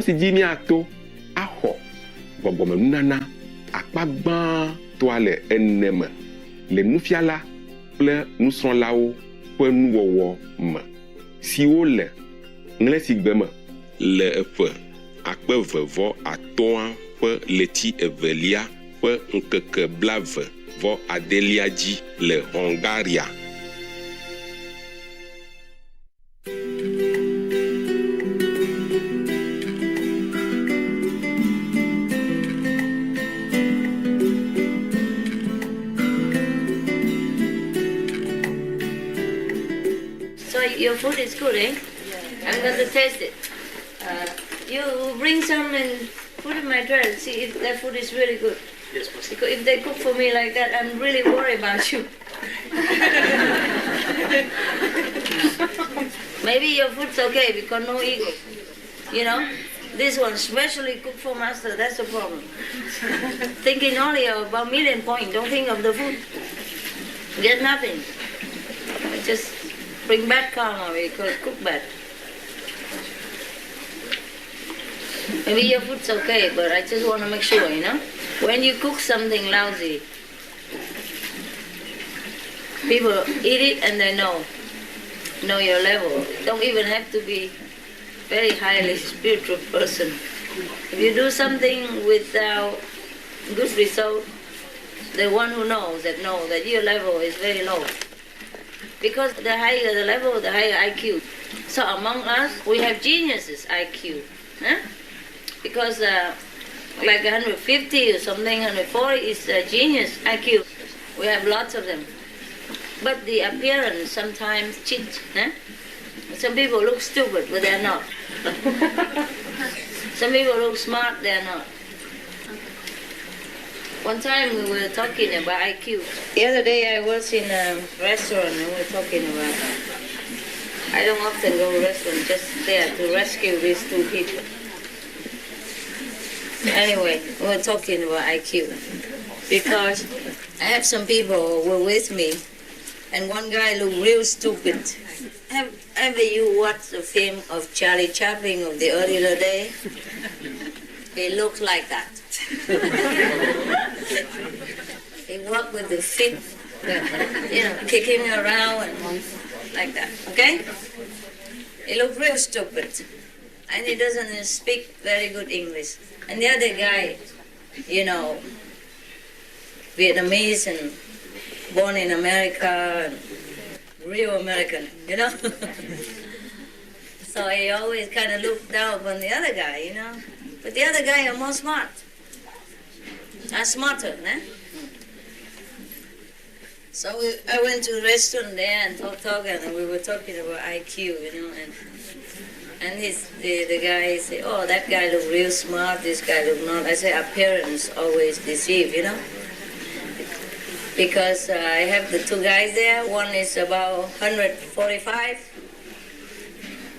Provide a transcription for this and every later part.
si dzi míato axɔ gbɔgbɔmenunana akpagbãtɔa le ene me le nufiala kple nusrɔ̃lawo ƒe nuwɔwɔ me siwo le ŋlẽsigbe me le eƒe 2025 ƒe leti evelia ƒe ŋkeke 29 dzi le Hungaria. So your food is good, eh? Yeah. I'm going to taste it. You bring some and put in my tray and see if that food is really good. Yes, boss. Because if they cook for me like that, I'm really worried about you. Maybe your food's okay because no ego. You know? This one specially cooked for master, that's the problem. Thinking only about million point, don't think of the food. Get nothing. Just bring bad karma because cook bad. Maybe your food's okay, but I just want to make sure, you know? When you cook something lousy, people eat it and they know your level. Don't even have to be very highly spiritual person. If you do something without good result, the one who knows that your level is very low. Because the higher the level, the higher IQ. So among us, we have geniuses IQ. Huh? Because like 150 or something, 140 is a genius IQ. We have lots of them. But the appearance sometimes cheats. Huh? Some people look stupid, but they're not. Some people look smart, they're not. One time we were talking about IQ. The other day I was in a restaurant and we were talking about, I don't often go to restaurants, just there to rescue these two people. Anyway, we were talking about IQ. Because I have some people who were with me and one guy looked real stupid. Have ever you watched the film of Charlie Chaplin of the earlier day? He looked like that. He walked with the feet, kicking around and like that, okay? He looked real stupid. And he doesn't speak very good English. And the other guy, Vietnamese and born in America, real American, So he always kind of looked down upon the other guy, But the other guy is more smart. Smarter, eh? So I went to a restaurant there and talk, and we were talking about IQ, and the guy said, oh, that guy look real smart, this guy look not. I say appearance always deceive, Because I have the two guys there, one is about 145,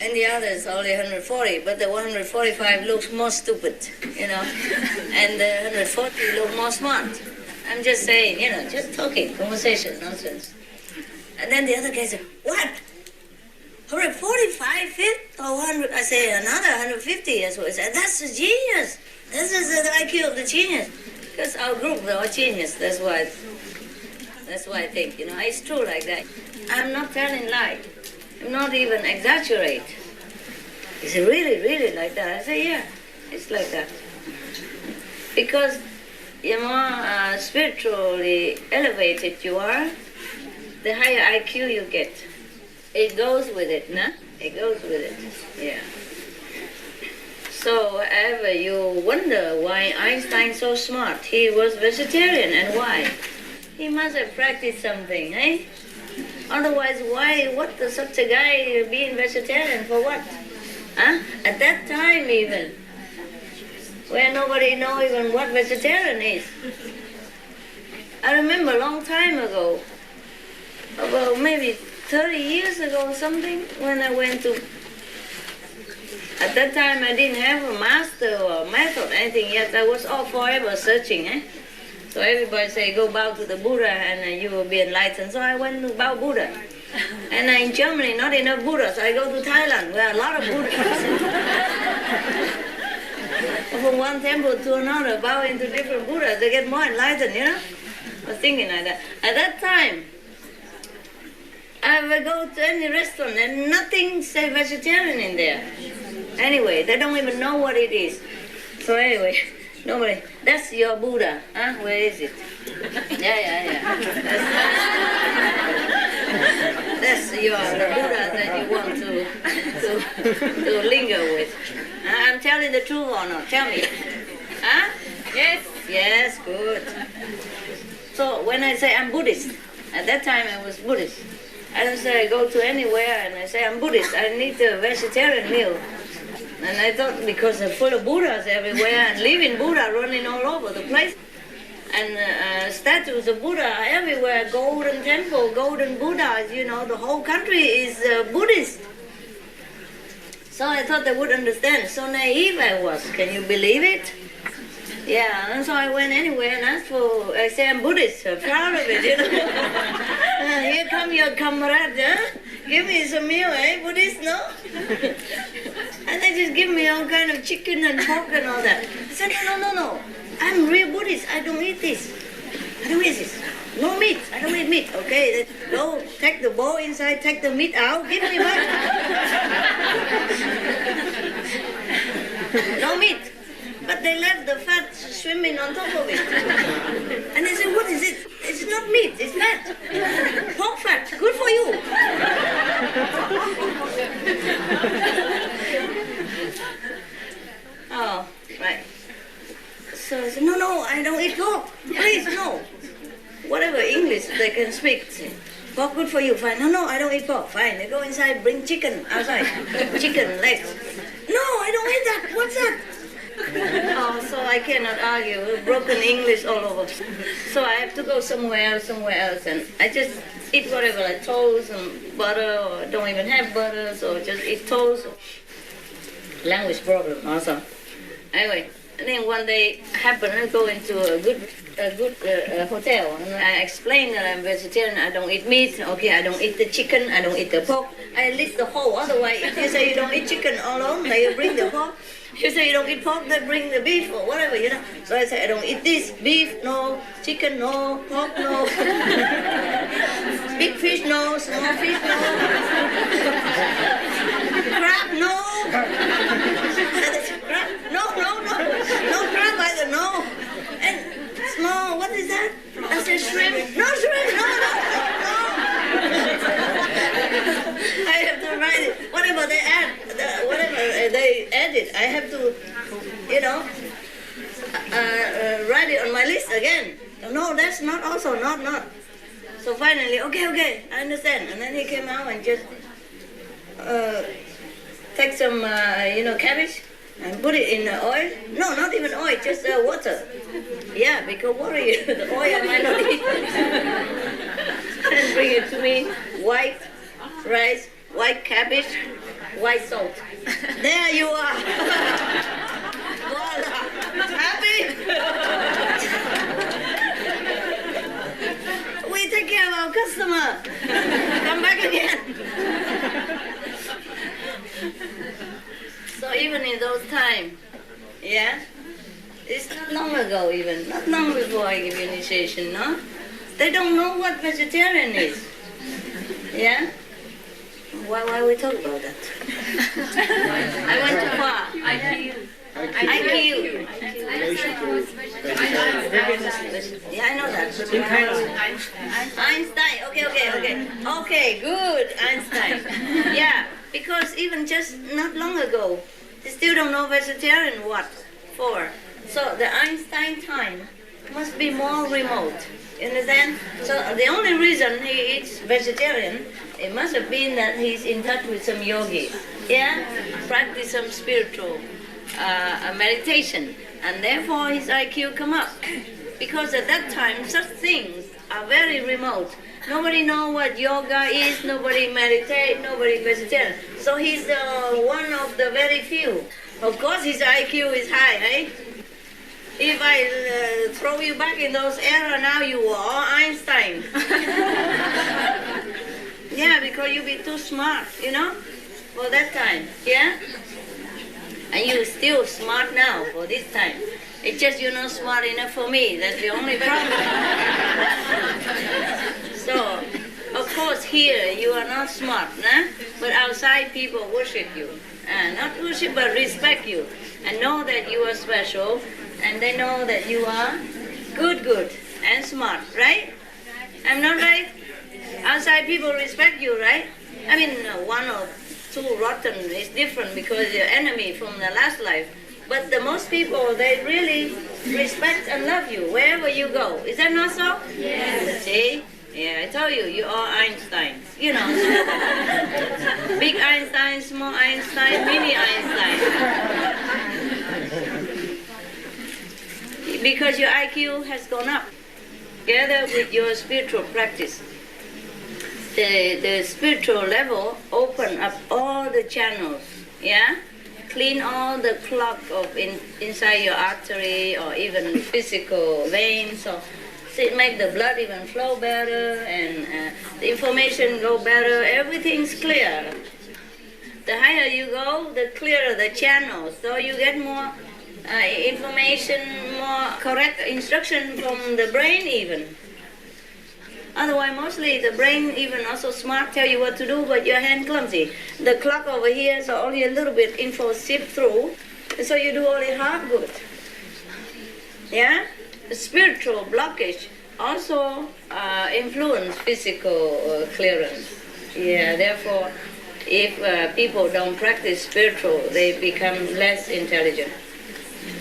and the other is only 140, but the 145 looks more stupid, and the 140 look more smart. I'm just saying, just talking, conversation, nonsense. And then the other guy said, what? 145 feet or 100? I say, another 150 as well. I said, that's a genius. This is the IQ of the genius. Because our group, we're all genius, that's why I think, it's true like that. I'm not telling lie. I'm not even exaggerate. Is it really, really like that? I say, yeah, it's like that. Because the more spiritually elevated you are, the higher IQ you get. It goes with it, nah? It goes with it, yeah. So ever you wonder why Einstein's so smart. He was vegetarian, and why? He must have practiced something, eh? Otherwise, what does such a guy being vegetarian for what? Huh? At that time even, where nobody know even what vegetarian is. I remember a long time ago, about maybe 30 years ago or something, when I went to, at that time I didn't have a master or method, anything yet. I was all forever searching, eh? So everybody say, go bow to the Buddha and you will be enlightened. So I went to bow Buddha. And in Germany, not enough Buddhas. I go to Thailand, where a lot of Buddhas. from one temple to another, bowing to different Buddhas, they get more enlightened, you know? I was thinking like that. At that time, I would go to any restaurant and nothing say vegetarian in there. Anyway, they don't even know what it is. So anyway, nobody, that's your Buddha, huh? Where is it? Yeah. That's your Buddha that you want to linger with. I'm telling the truth or not? Tell me. Huh? Yes. Yes, good. So when I say I'm Buddhist, at that time I was Buddhist. I don't say I go to anywhere and I say I'm Buddhist. I need a vegetarian meal. And I thought because they're full of Buddhas everywhere and living Buddha running all over the place. And statues of Buddha everywhere, golden temple, golden Buddhas, you know, the whole country is Buddhist. So I thought they would understand. So naive I was. Can you believe it? Yeah, and so I went anywhere and asked for, I say I'm Buddhist, I'm proud of it, you know. Here come your comrade, huh? Give me some meal, eh, Buddhist, no? And they just give me all kind of chicken and pork and all that. I said, no. I'm real Buddhist, I don't eat this. I don't eat this. No meat, I don't eat meat. Okay, go take the bowl inside, take the meat out, give me back. No meat. But they left the fat swimming on top of it. And they said, what is it? It's not meat, it's fat. Pork fat, good for you. Oh, right. So I said, no, I don't eat pork. Please, no. Whatever English they can speak. Pork good for you, fine. No, I don't eat pork. Fine, they go inside, bring chicken outside. Chicken legs. No, I don't eat that. What's that? Oh, so I cannot argue. Broken English all over. So I have to go somewhere else, and I just eat whatever, like toast and butter, or don't even have butter, so just eat toast. Language problem also. Anyway, and then one day happened to go into a good hotel, and I explained that I'm vegetarian. I don't eat meat. Okay, I don't eat the chicken. I don't eat the pork. I list the whole. Otherwise, if you say you don't eat chicken alone, they bring the pork. You say you don't eat pork, they bring the beef or whatever, you know. So I say I don't eat this. Beef, no. Chicken, no. Pork, no. Big fish, no. Small fish, no. Crab, no. Crab, no. No crab either, no. And small, what is that? I said shrimp. No shrimp, no. I have to write it. Whatever they add, they add it, I have to, you know, write it on my list again. No, that's not also, not. So finally, okay, I understand. And then he came out and just take some, cabbage and put it in the oil. No, not even oil, just water. Yeah, because worry, the oil I might not eat. And bring it to me, white rice, white cabbage, white salt. There you are. Voila. Happy? We take care of our customer. Come back again. So even in those times, yeah, it's not long ago even, not long before I give initiation, no? They don't know what vegetarian is. Yeah? Why we talk about that? I went too far. IQ. Yeah, I know that. Einstein. Okay, good. Einstein. Yeah, because even just not long ago, they still don't know vegetarian what for. So the Einstein time must be more remote. You understand? So the only reason he eats vegetarian, it must have been that he's in touch with some yogis, yeah? Practice some spiritual meditation, and therefore his IQ come up. Because at that time, such things are very remote. Nobody know what yoga is, nobody meditate, nobody vegetarian. So he's one of the very few. Of course his IQ is high, eh? If I throw you back in those eras, now you are Einstein. Yeah, because you be too smart, you know, for that time, yeah? And you're still smart now for this time. It's just you're not smart enough for me. That's the only problem. So, of course, here you are not smart, nah? But outside people worship you. Not worship, but respect you. And know that you are special. And they know that you are good, and smart, right? I'm not right? Outside people respect you, right? I mean, one or two rotten is different because you're enemy from the last life. But the most people, they really respect and love you wherever you go. Is that not so? Yes. See? Yeah, I told you, you are Einstein. You know. Big Einstein, small Einstein, mini Einstein. Because your IQ has gone up together with your spiritual practice. The spiritual level open up all the channels, yeah? Clean all the clog of inside your artery or even physical veins, or make the blood even flow better and the information go better. Everything's clear. The higher you go, the clearer the channels, so you get more information, more correct instruction from the brain even. Otherwise, mostly the brain, even also smart, tell you what to do, but your hand clumsy. The clock over here, so only a little bit info seep through, and so you do only half good. Yeah? The spiritual blockage also influence physical clearance. Yeah, therefore, if people don't practice spiritual, they become less intelligent.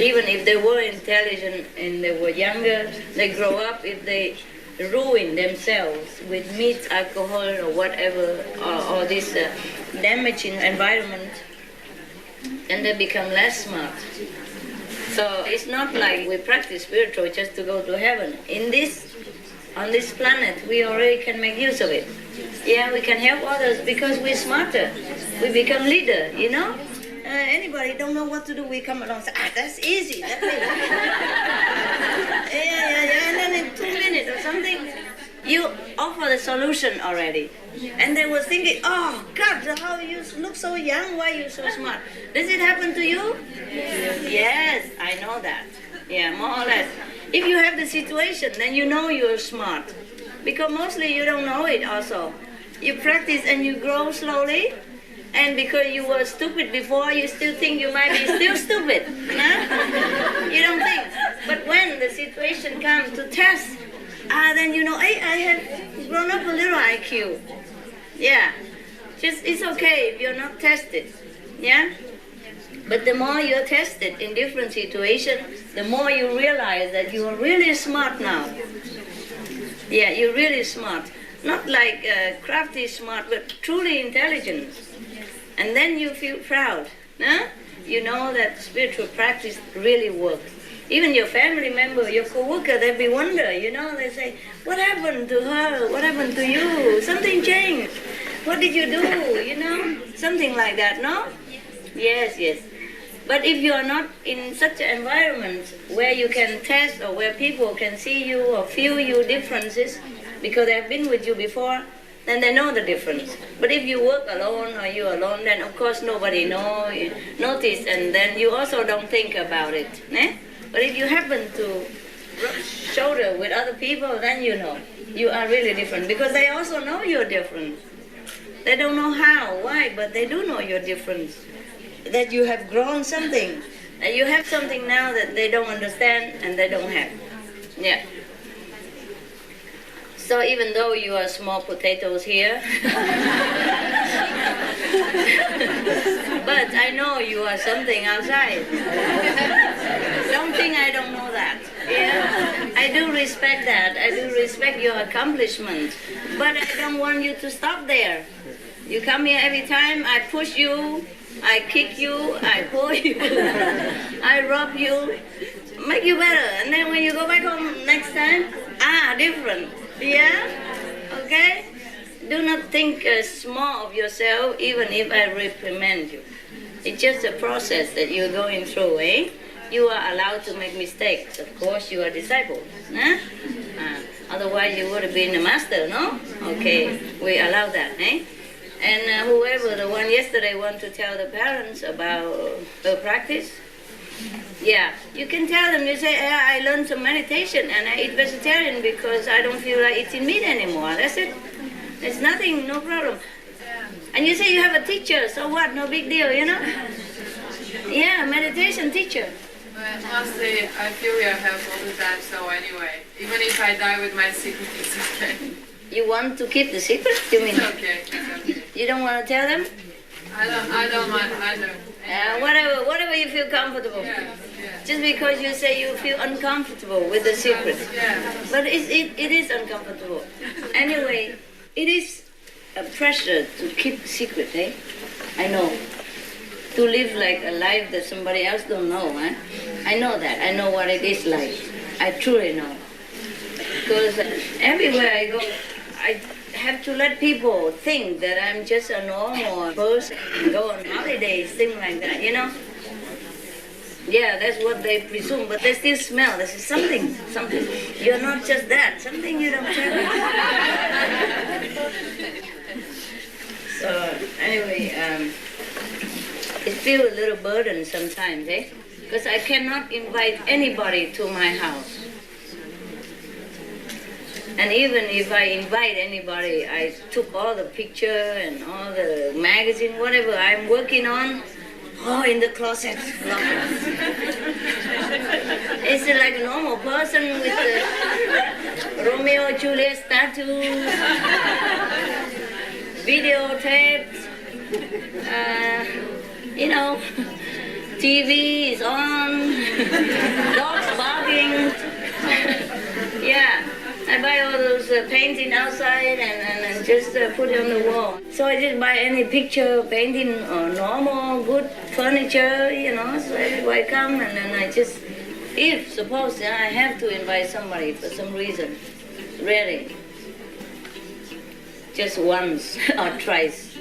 Even if they were intelligent and they were younger, they grow up, if they ruin themselves with meat, alcohol, or whatever, or this damaging environment, and they become less smart. So it's not like we practice spiritual just to go to heaven. On this planet, we already can make use of it. Yeah, we can help others because we're smarter. We become leader, you know? Anybody don't know what to do, we come along and say, that's easy. Yeah, and then in 2 minutes or something, you offer the solution already. And they were thinking, oh, God, how you look so young, why you so smart? Does it happen to you? Yes, I know that. Yeah, more or less. If you have the situation, then you know you're smart. Because mostly you don't know it also. You practice and you grow slowly. And because you were stupid before, you still think you might be still stupid. Huh? You don't think. But when the situation comes to test, then you know, hey, I have grown up a little IQ. Yeah. Just, it's okay if you're not tested. Yeah? But the more you're tested in different situations, the more you realize that you are really smart now. Yeah, you're really smart. Not like crafty smart, but truly intelligent. And then you feel proud. Huh? You know that spiritual practice really works. Even your family member, your co-worker, they be wonder, you know, they say, what happened to her? What happened to you? Something changed. What did you do? You know, something like that, no? Yes, yes. But if you are not in such an environment where you can test or where people can see you or feel your differences because they have been with you before, then they know the difference. But if you work alone or you're alone, then of course nobody notice, and then you also don't think about it. Eh? But if you happen to rub shoulder with other people, then you know you are really different because they also know you're different. They don't know how, why, but they do know you're different. That you have grown something, and you have something now that they don't understand and they don't have. Yeah. So even though you are small potatoes here, but I know you are something outside. Don't think I don't know that. Yeah, I do respect that. I do respect your accomplishment, but I don't want you to stop there. You come here every time, I push you, I kick you, I pull you, I rub you, make you better. And then when you go back home next time, different. Yeah? Okay? Do not think small of yourself, even if I reprimand you. It's just a process that you're going through, eh? You are allowed to make mistakes. Of course, you are disciple. Huh? Otherwise, you would have been a master, no? Okay, we allow that, eh? And whoever, the one yesterday want to tell the parents about the practice, yeah, you can tell them, you say, I learned some meditation and I eat vegetarian because I don't feel like eating meat anymore. That's it. There's nothing, no problem. And you say you have a teacher, so what? No big deal, you know? Yeah, meditation teacher. But mostly, I feel your help all the time, so anyway, even if I die with my secret, it's okay. You want to keep the secret, you mean? It's okay, it's okay. You don't want to tell them? I don't mind either. Whatever you feel comfortable. Yeah. Just because you say you feel uncomfortable with the secret. Yeah. But it is uncomfortable. Anyway, it is a pressure to keep secret, eh? I know. To live like a life that somebody else don't know, eh? I know that. I know what it is like. I truly know. Because everywhere I go, I have to let people think that I'm just a normal person, go on holidays, things like that, you know? Yeah, that's what they presume, but they still smell. This is something. You're not just that, something you don't tell me. So, anyway, it feels a little burden sometimes, eh? Because I cannot invite anybody to my house. And even if I invite anybody, I took all the picture and all the magazine, whatever I'm working on, in the closet. It's like a normal person with the Romeo and Juliet tattoos, videotapes, you know, TV is on, dogs barking. Yeah. I buy all those painting outside and just put it on the wall. So I just buy any picture, painting, or normal, good furniture, you know, so everybody come and then I just, if suppose I have to invite somebody for some reason, really, just once or twice,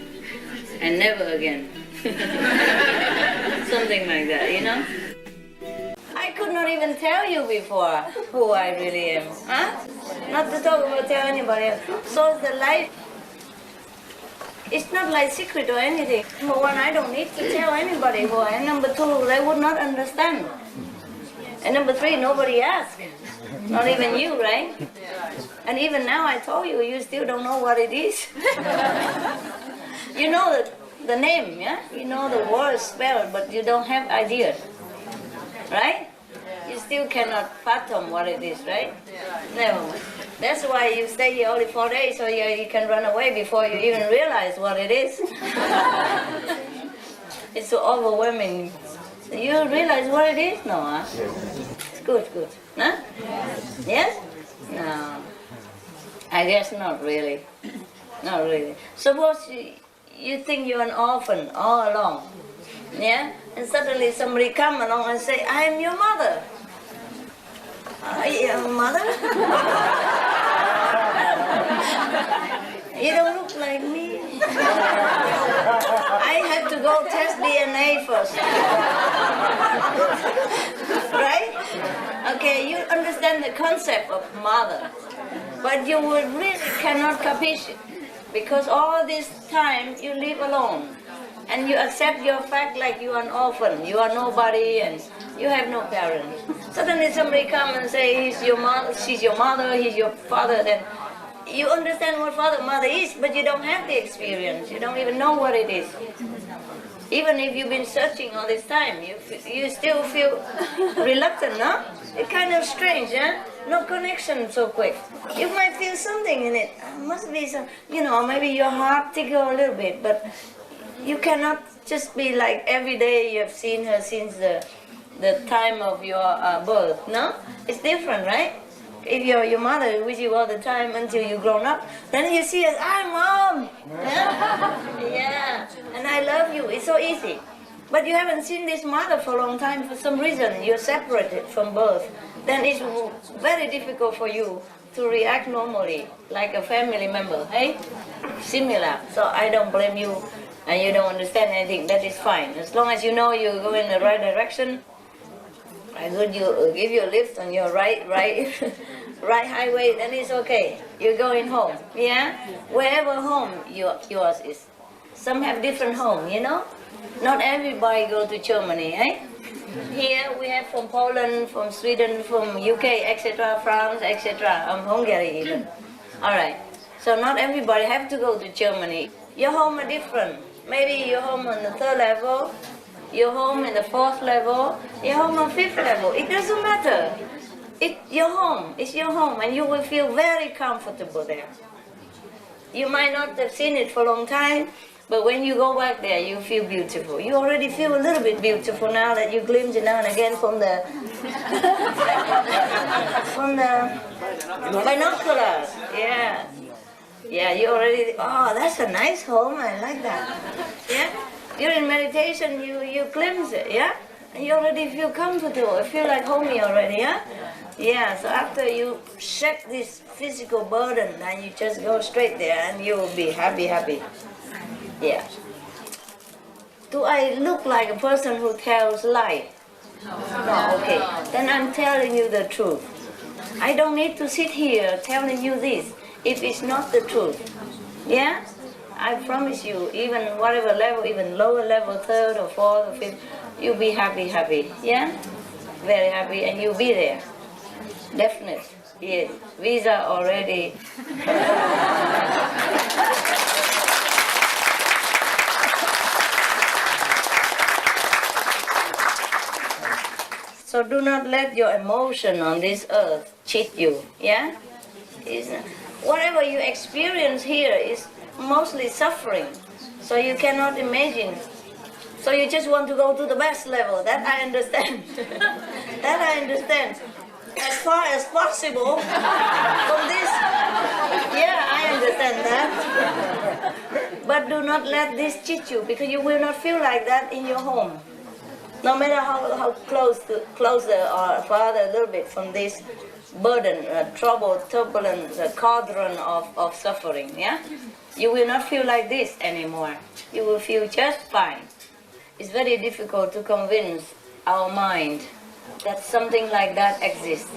and never again. Something like that, you know? I could not even tell you before who I really am, huh? Not to talk about tell anybody else. So the life, it's not like secret or anything. Number one, I don't need to tell anybody who I am. Number two, they would not understand. And number three, nobody asked. Not even you, right? And even now I told you, you still don't know what it is. You know the name, yeah? You know the word spelled, but you don't have idea. Right? You still cannot fathom what it is, right? No. That's why you stay here only 4 days, so you can run away before you even realize what it is. It's so overwhelming. You realize what it is? No, huh? It's good. Huh? Yes? No. I guess not really. Not really. Suppose you think you're an orphan all along. Yeah? And suddenly somebody come along and say, I'm your mother. Your mother? You don't look like me. I had to go test DNA first. Right? Okay, you understand the concept of mother, but you would really cannot capiche it. Because all this time you live alone. And you accept your fact like you are an orphan, you are nobody, and you have no parents. Suddenly somebody come and say he's your mother, she's your mother, he's your father, then you understand what father, mother is, but you don't have the experience. You don't even know what it is. Even if you've been searching all this time, you still feel reluctant, no? It's kind of strange, eh? No connection so quick. You might feel something in it. Must be some, you know, maybe your heart tickle a little bit, but you cannot just be like every day you have seen her since the time of your birth, no? It's different, right? If your mother with you all the time until you grown up, then you see us, hi Mom! Yeah? Yeah, and I love you, it's so easy. But you haven't seen this mother for a long time for some reason, you're separated from birth. Then it's very difficult for you to react normally, like a family member, hey? Similar, so I don't blame you. And you don't understand anything, that is fine. As long as you know you go in the right direction, I would you give you a lift on your right highway, then it's okay. You're going home, yeah? Wherever home yours is. Some have different home, you know. Not everybody go to Germany, eh? Here we have from Poland, from Sweden, from UK, etc., France, etc., Hungary even. All right. So not everybody have to go to Germany. Your home are different. Maybe your home on the 3rd level, your home in the 4th level, your home on 5th level. It doesn't matter. It's your home. It's your home, and you will feel very comfortable there. You might not have seen it for a long time, but when you go back there, you feel beautiful. You already feel a little bit beautiful now that you glimpse it now and again from the from the binoculars. Yeah. Yeah, you already, oh, that's a nice home, I like that. Yeah? You're in meditation, you glimpse it, yeah? And you already feel comfortable, you feel like homey already, yeah? Yeah, so after you shed this physical burden, then you just go straight there and you will be happy. Yeah. Do I look like a person who tells lie? No, okay. Then I'm telling you the truth. I don't need to sit here telling you this if it's not the truth. Yeah? I promise you, even whatever level, even lower level, 3rd or 4th or 5th, you'll be happy. Yeah? Very happy, and you'll be there. Definite. Yes. Visa already. So do not let your emotion on this earth cheat you. Yeah? Whatever you experience here is mostly suffering. So you cannot imagine. So you just want to go to the best level. That I understand. That I understand. As far as possible from this. Yeah, I understand that. But do not let this cheat you, because you will not feel like that in your home. No matter how closer or farther a little bit from this burden, trouble, turbulent cauldron of suffering, yeah? You will not feel like this anymore. You will feel just fine. It's very difficult to convince our mind that something like that exists,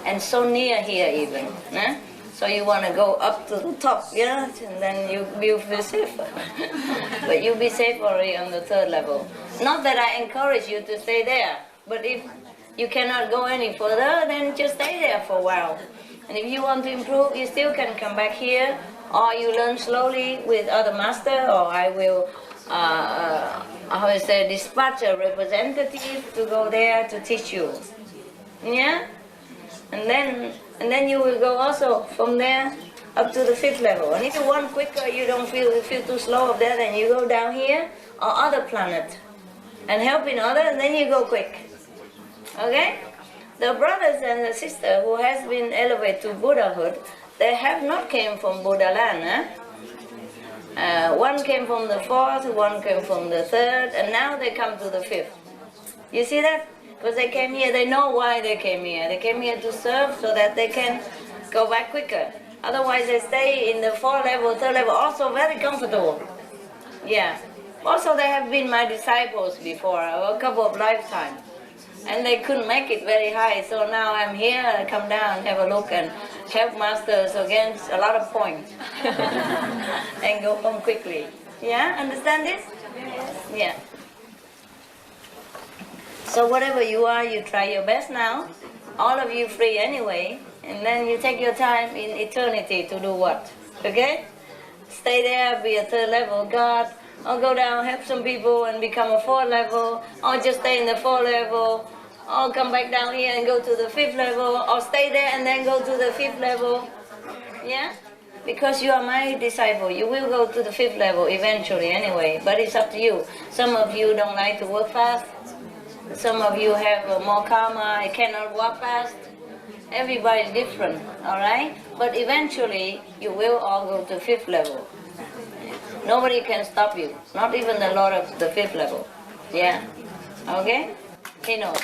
and so near here even. Eh? So you want to go up to the top, yeah, and then you feel safer. But you'll be safe already on the 3rd level. Not that I encourage you to stay there, but if you cannot go any further, then just stay there for a while. And if you want to improve, you still can come back here, or you learn slowly with other master, or I will dispatch a representative to go there to teach you. Yeah? And then you will go also from there up to the 5th level. And if you want quicker, you don't feel too slow up there, then you go down here or other planet and helping others, and then you go quick. Okay? The brothers and the sisters who has been elevated to Buddhahood, they have not came from Buddha land. One came from the 4th, one came from the 3rd, and now they come to the 5th. You see that? Because they came here, they know why they came here. They came here to serve so that they can go back quicker. Otherwise they stay in the 4th level, 3rd level, also very comfortable. Yeah. Also they have been my disciples before, a couple of lifetimes. And they couldn't make it very high, so now I'm here, I come down, have a look and help masters against a lot of points. And go home quickly. Yeah, understand this? Yes. Yeah. So whatever you are, you try your best now. All of you free anyway, and then you take your time in eternity to do what? Okay? Stay there, be a 3rd level God, or go down, help some people and become a 4th level, or just stay in the 4th level, or come back down here and go to the 5th level, or stay there and then go to the 5th level. Yeah? Because you are my disciple, you will go to the 5th level eventually anyway, but it's up to you. Some of you don't like to work fast. Some of you have more karma, I cannot walk fast. Everybody's different, alright? But eventually, you will all go to 5th level. Nobody can stop you, not even the Lord of the 5th level. Yeah? Okay? He knows.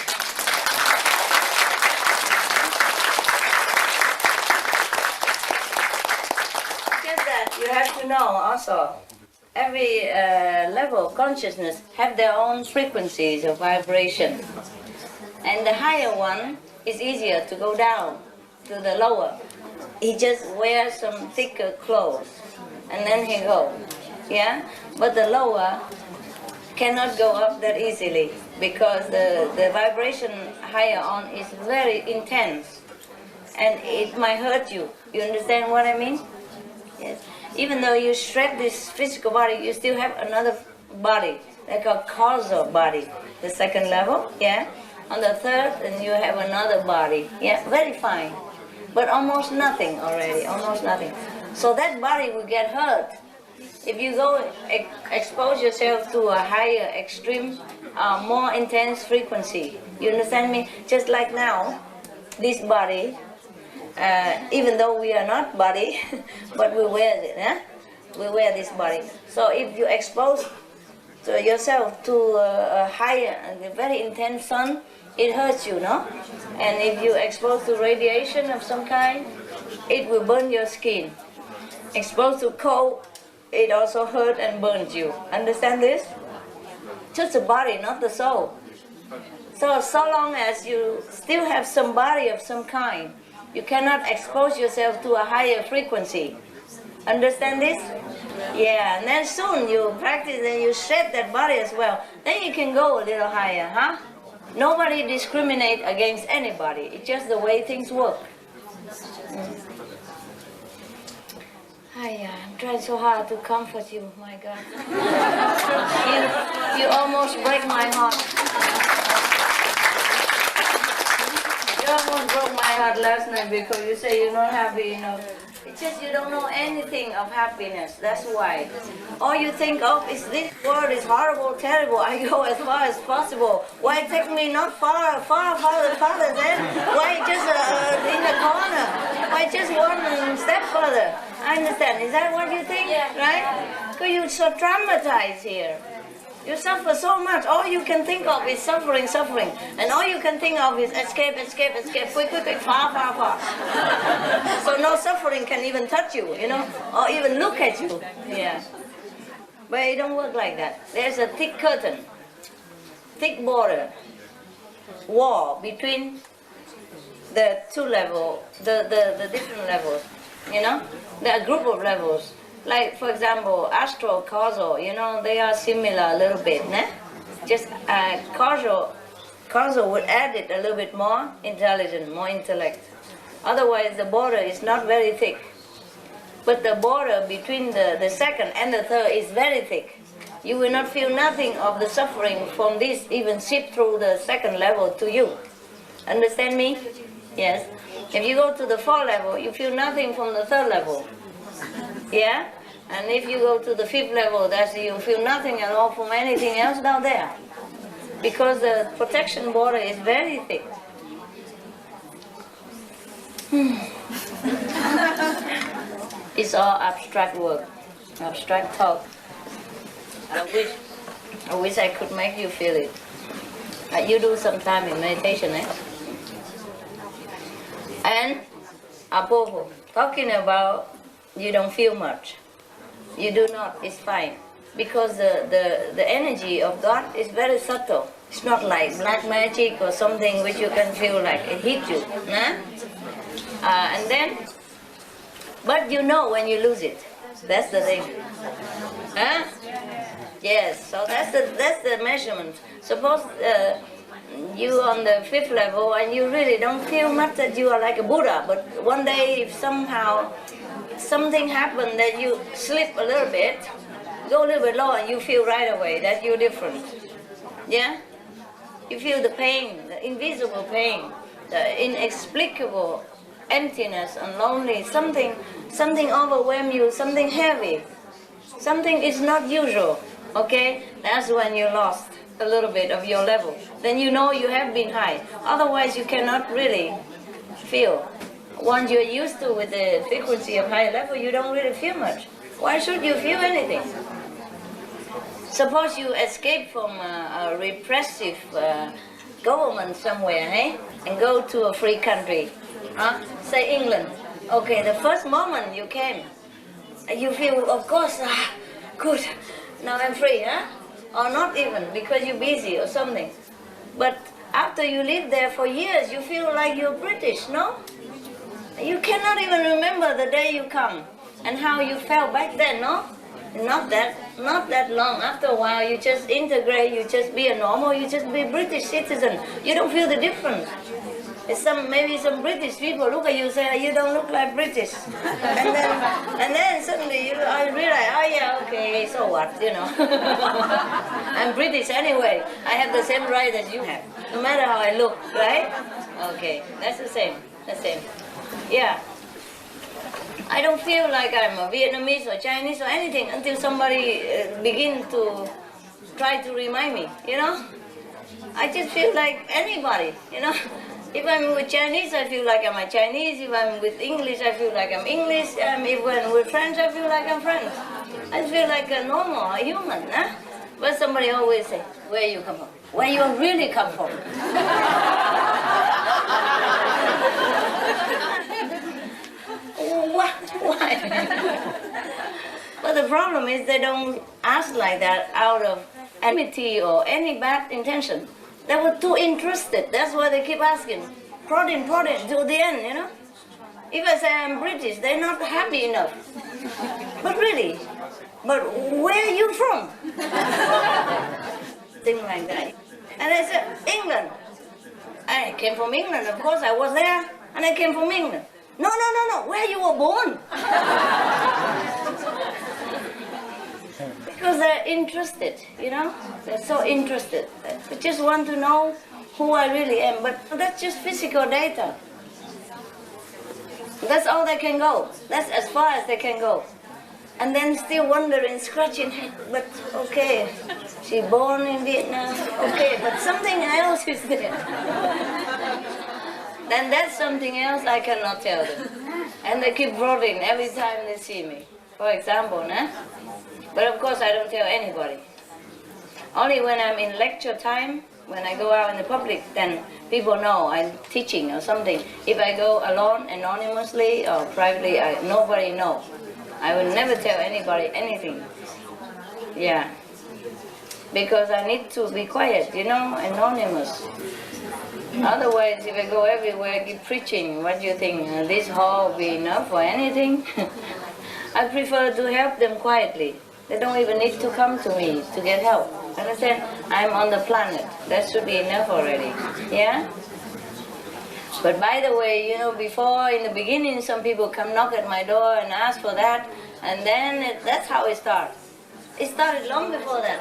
Just that, you have to know also. Every level of consciousness have their own frequencies of vibration. And the higher one is easier to go down to the lower. He just wears some thicker clothes and then he goes. yeah? But the lower cannot go up that easily because the vibration higher on is very intense and it might hurt you. You understand what I mean? Yes. Even though you shred this physical body, you still have another body, like a causal body, the second level, yeah? On the third, and you have another body, yeah? Very fine, but almost nothing already, almost nothing. So that body will get hurt. If you go expose yourself to a higher, extreme, more intense frequency, you understand me? Just like now, this body, even though we are not body, but we wear it, eh? We wear this body. So if you expose yourself to a higher and very intense sun, it hurts you, no? And if you expose to radiation of some kind, it will burn your skin. Exposed to cold, it also hurt and burns you. Understand this? Just the body, not the soul. So long as you still have some body of some kind, you cannot expose yourself to a higher frequency. Understand this? Yeah, and then soon you practice and you shed that body as well. Then you can go a little higher, huh? Nobody discriminates against anybody. It's just the way things work. I'm trying so hard to comfort you, my God. you almost break my heart. You almost broke my heart last night because you say you're not happy enough. It's just you don't know anything of happiness, that's why. All you think of is this world is horrible, terrible, I go as far as possible. Why take me not farther then? Why just in the corner? Why just one step further? I understand, is that what you think, right? Because you're so traumatized here. You suffer so much, all you can think of is suffering, suffering. And all you can think of is escape, escape, escape, quick, quick, quick, far, far, far. So no suffering can even touch you, you know, or even look at you. Yeah. But it don't work like that. There's a thick curtain, thick border, wall between the two levels, the different levels, you know? There are a group of levels. Like, for example, astral, causal, you know, they are similar a little bit, né? Just causal would add it a little bit more intelligent, more intellect. Otherwise, the border is not very thick. But the border between the second and the third is very thick. You will not feel nothing of the suffering from this even seep through the second level to you. Understand me? Yes. If you go to the fourth level, you feel nothing from the third level. Yeah? And if you go to the fifth level, that's you feel nothing at all from anything else down there. Because the protection border is very thick. It's all abstract work, abstract talk. I wish I could make you feel it. You do some time in meditation, eh? And Apopo, talking about you don't feel much. You do not, it's fine. Because the energy of God is very subtle. It's not like black magic or something which you can feel like it hit you. Nah? And then, but you know when you lose it. That's the thing. Huh? Yes, so that's the measurement. Suppose you on the fifth level and you really don't feel much that you are like a Buddha, but one day if somehow something happened that you slip a little bit, go a little bit lower and you feel right away that you're different. Yeah? You feel the pain, the invisible pain, the inexplicable emptiness and lonely, something overwhelms you, something heavy, something is not usual, okay? That's when you lost a little bit of your level. Then you know you have been high. Otherwise you cannot really feel. Once you're used to with the frequency of high level, you don't really feel much. Why should you feel anything? Suppose you escape from a repressive government somewhere, eh? And go to a free country. Say England. Okay, the first moment you came, you feel, of course, good, now I'm free, huh? Or not even, because you're busy or something. But after you live there for years, you feel like you're British, no? You cannot even remember the day you come and how you felt back then, no? Not that long. After a while, you just integrate, you just be a normal, you just be British citizen. You don't feel the difference. Maybe some British people look at you and say, you don't look like British. And then suddenly I realize, oh yeah, okay, so what, I'm British anyway. I have the same right as you have, no matter how I look, right? Okay, that's the same. Yeah. I don't feel like I'm a Vietnamese or Chinese or anything until somebody begins to try to remind me, I just feel like anybody, If I'm with Chinese, I feel like I'm a Chinese. If I'm with English, I feel like I'm English. If I'm with French, I feel like I'm French. I feel like a normal, a human. Huh? But somebody always say, where you come from? Where you really come from? What? Why? But the problem is they don't ask like that out of enmity or any bad intention. They were too interested. That's why they keep asking. Prodding, till the end, If I say I'm British, they're not happy enough. But really, where are you from? Things like that. And I said, England. I came from England, of course, I was there, and I came from England. No, where you were born. Because they're interested, They're so interested. They just want to know who I really am. But that's just physical data. That's all they can go. That's as far as they can go. And then still wondering, scratching head, but okay, she born in Vietnam, okay, but something else is there. Then that's something else I cannot tell them. And they keep prodding every time they see me. For example, But of course I don't tell anybody. Only when I'm in lecture time, when I go out in the public, then people know I'm teaching or something. If I go alone, anonymously or privately, nobody knows. I will never tell anybody anything. Yeah. Because I need to be quiet, anonymous. Otherwise, if I go everywhere, keep preaching, what do you think? This hall will be enough for anything? I prefer to help them quietly. They don't even need to come to me to get help. Understand? I'm on the planet. That should be enough already. Yeah? But by the way, before, in the beginning, some people come knock at my door and ask for that, and then that's how it starts. It started long before that.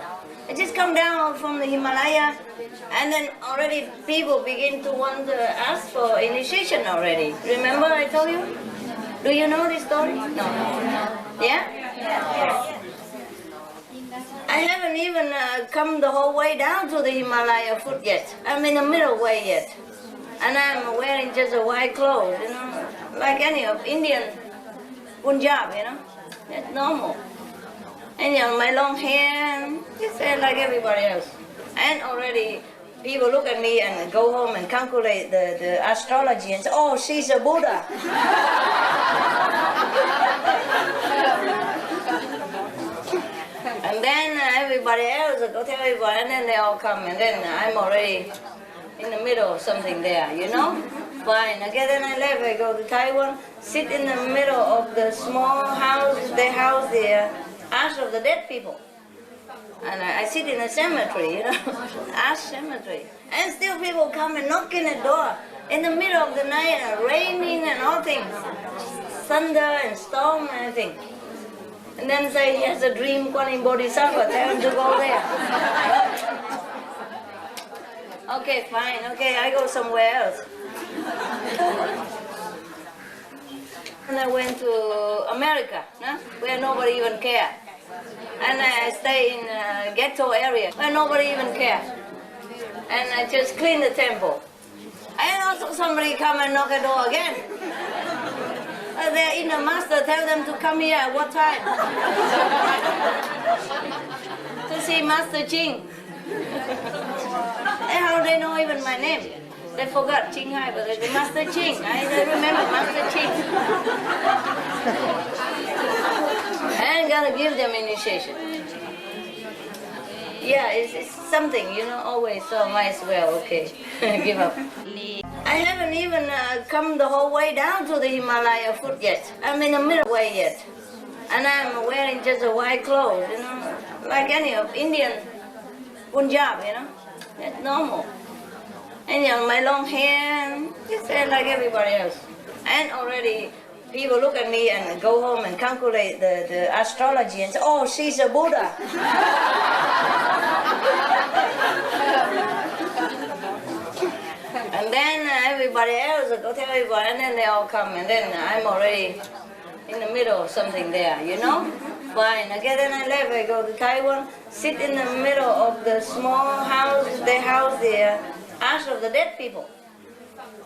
I just come down from the Himalaya, and then already people begin to want to ask for initiation already. Remember I told you? Do you know this story? No. Yeah? Yes. I haven't even come the whole way down to the Himalaya foot yet. I'm in the middle way yet. And I'm wearing just a white clothes, like any of Indian Punjab, That's normal. And my long hair, just like everybody else. And already people look at me and go home and calculate the astrology and say, oh, she's a Buddha. And then everybody else go tell everybody, and then they all come, and then I'm already in the middle of something there, Fine. Okay, then I left. I go to Taiwan, sit in the middle of the small house. They house the ash of the dead people. And I sit in a cemetery, ash cemetery. And still people come and knock in the door in the middle of the night, and raining and all things. Thunder and storm and everything. And then say he has a dream, Kuan Bodhisattva, tell him to go there. Okay, fine, okay, I go somewhere else. And I went to America, where nobody even cared. And I stay in a ghetto area where nobody even cares. And I just clean the temple. And also somebody come and knock at the door again. They're in the master, tell them to come here at what time? To see Master Ching. And how they know even my name? They forgot Ching Hai, but they say Master Ching. I remember Master Ching. And gotta give them initiation. Yeah, it's something, always, so might as well, okay, give up. I haven't even come the whole way down to the Himalaya foot yet. I'm in the middle way yet. And I'm wearing just a white clothes, like any of Indian Punjab, That's normal. And my long hair, just like everybody else. And already people look at me and go home and calculate the astrology and say, oh, she's a Buddha. And then everybody else will go tell everybody, and then they all come, and then I'm already in the middle of something there, Fine. Okay, then I left. I go to Taiwan, sit in the middle of the small house. They house the ash of the dead people.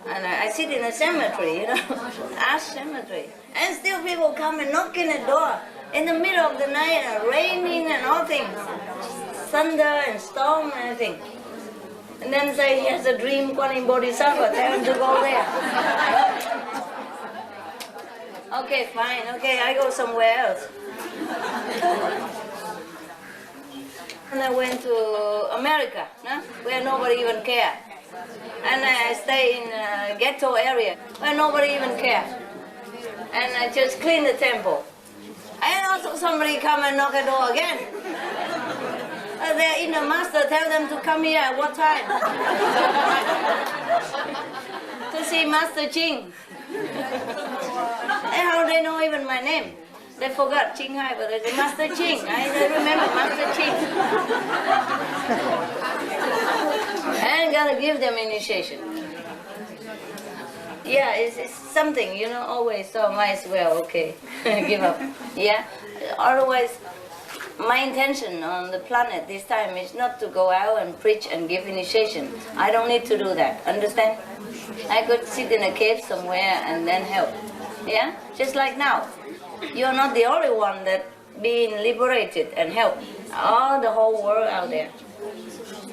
And I sit in a cemetery, ash cemetery. And still people come and knock in the door in the middle of the night, and raining and all things. Thunder and storm and everything. And then say he has a dream, Kuan Bodhisattva, tell him to go there. Okay, fine. Okay, I go somewhere else. And I went to America, where nobody even cared. And I stay in a ghetto area where nobody even cares. And I just clean the temple. And also somebody come and knock the door again. They're in the master, tell them to come here at what time? To see Master Ching. And how they know even my name? They forgot Ching Hai, but they say Master Ching. I remember Master Ching. And gotta give them initiation. Yeah, it's something, always, so might as well, okay, give up. Yeah, otherwise, my intention on the planet this time is not to go out and preach and give initiation. I don't need to do that, understand? I could sit in a cave somewhere and then help. Yeah, just like now. You're not the only one that being liberated and help. All the whole world out there.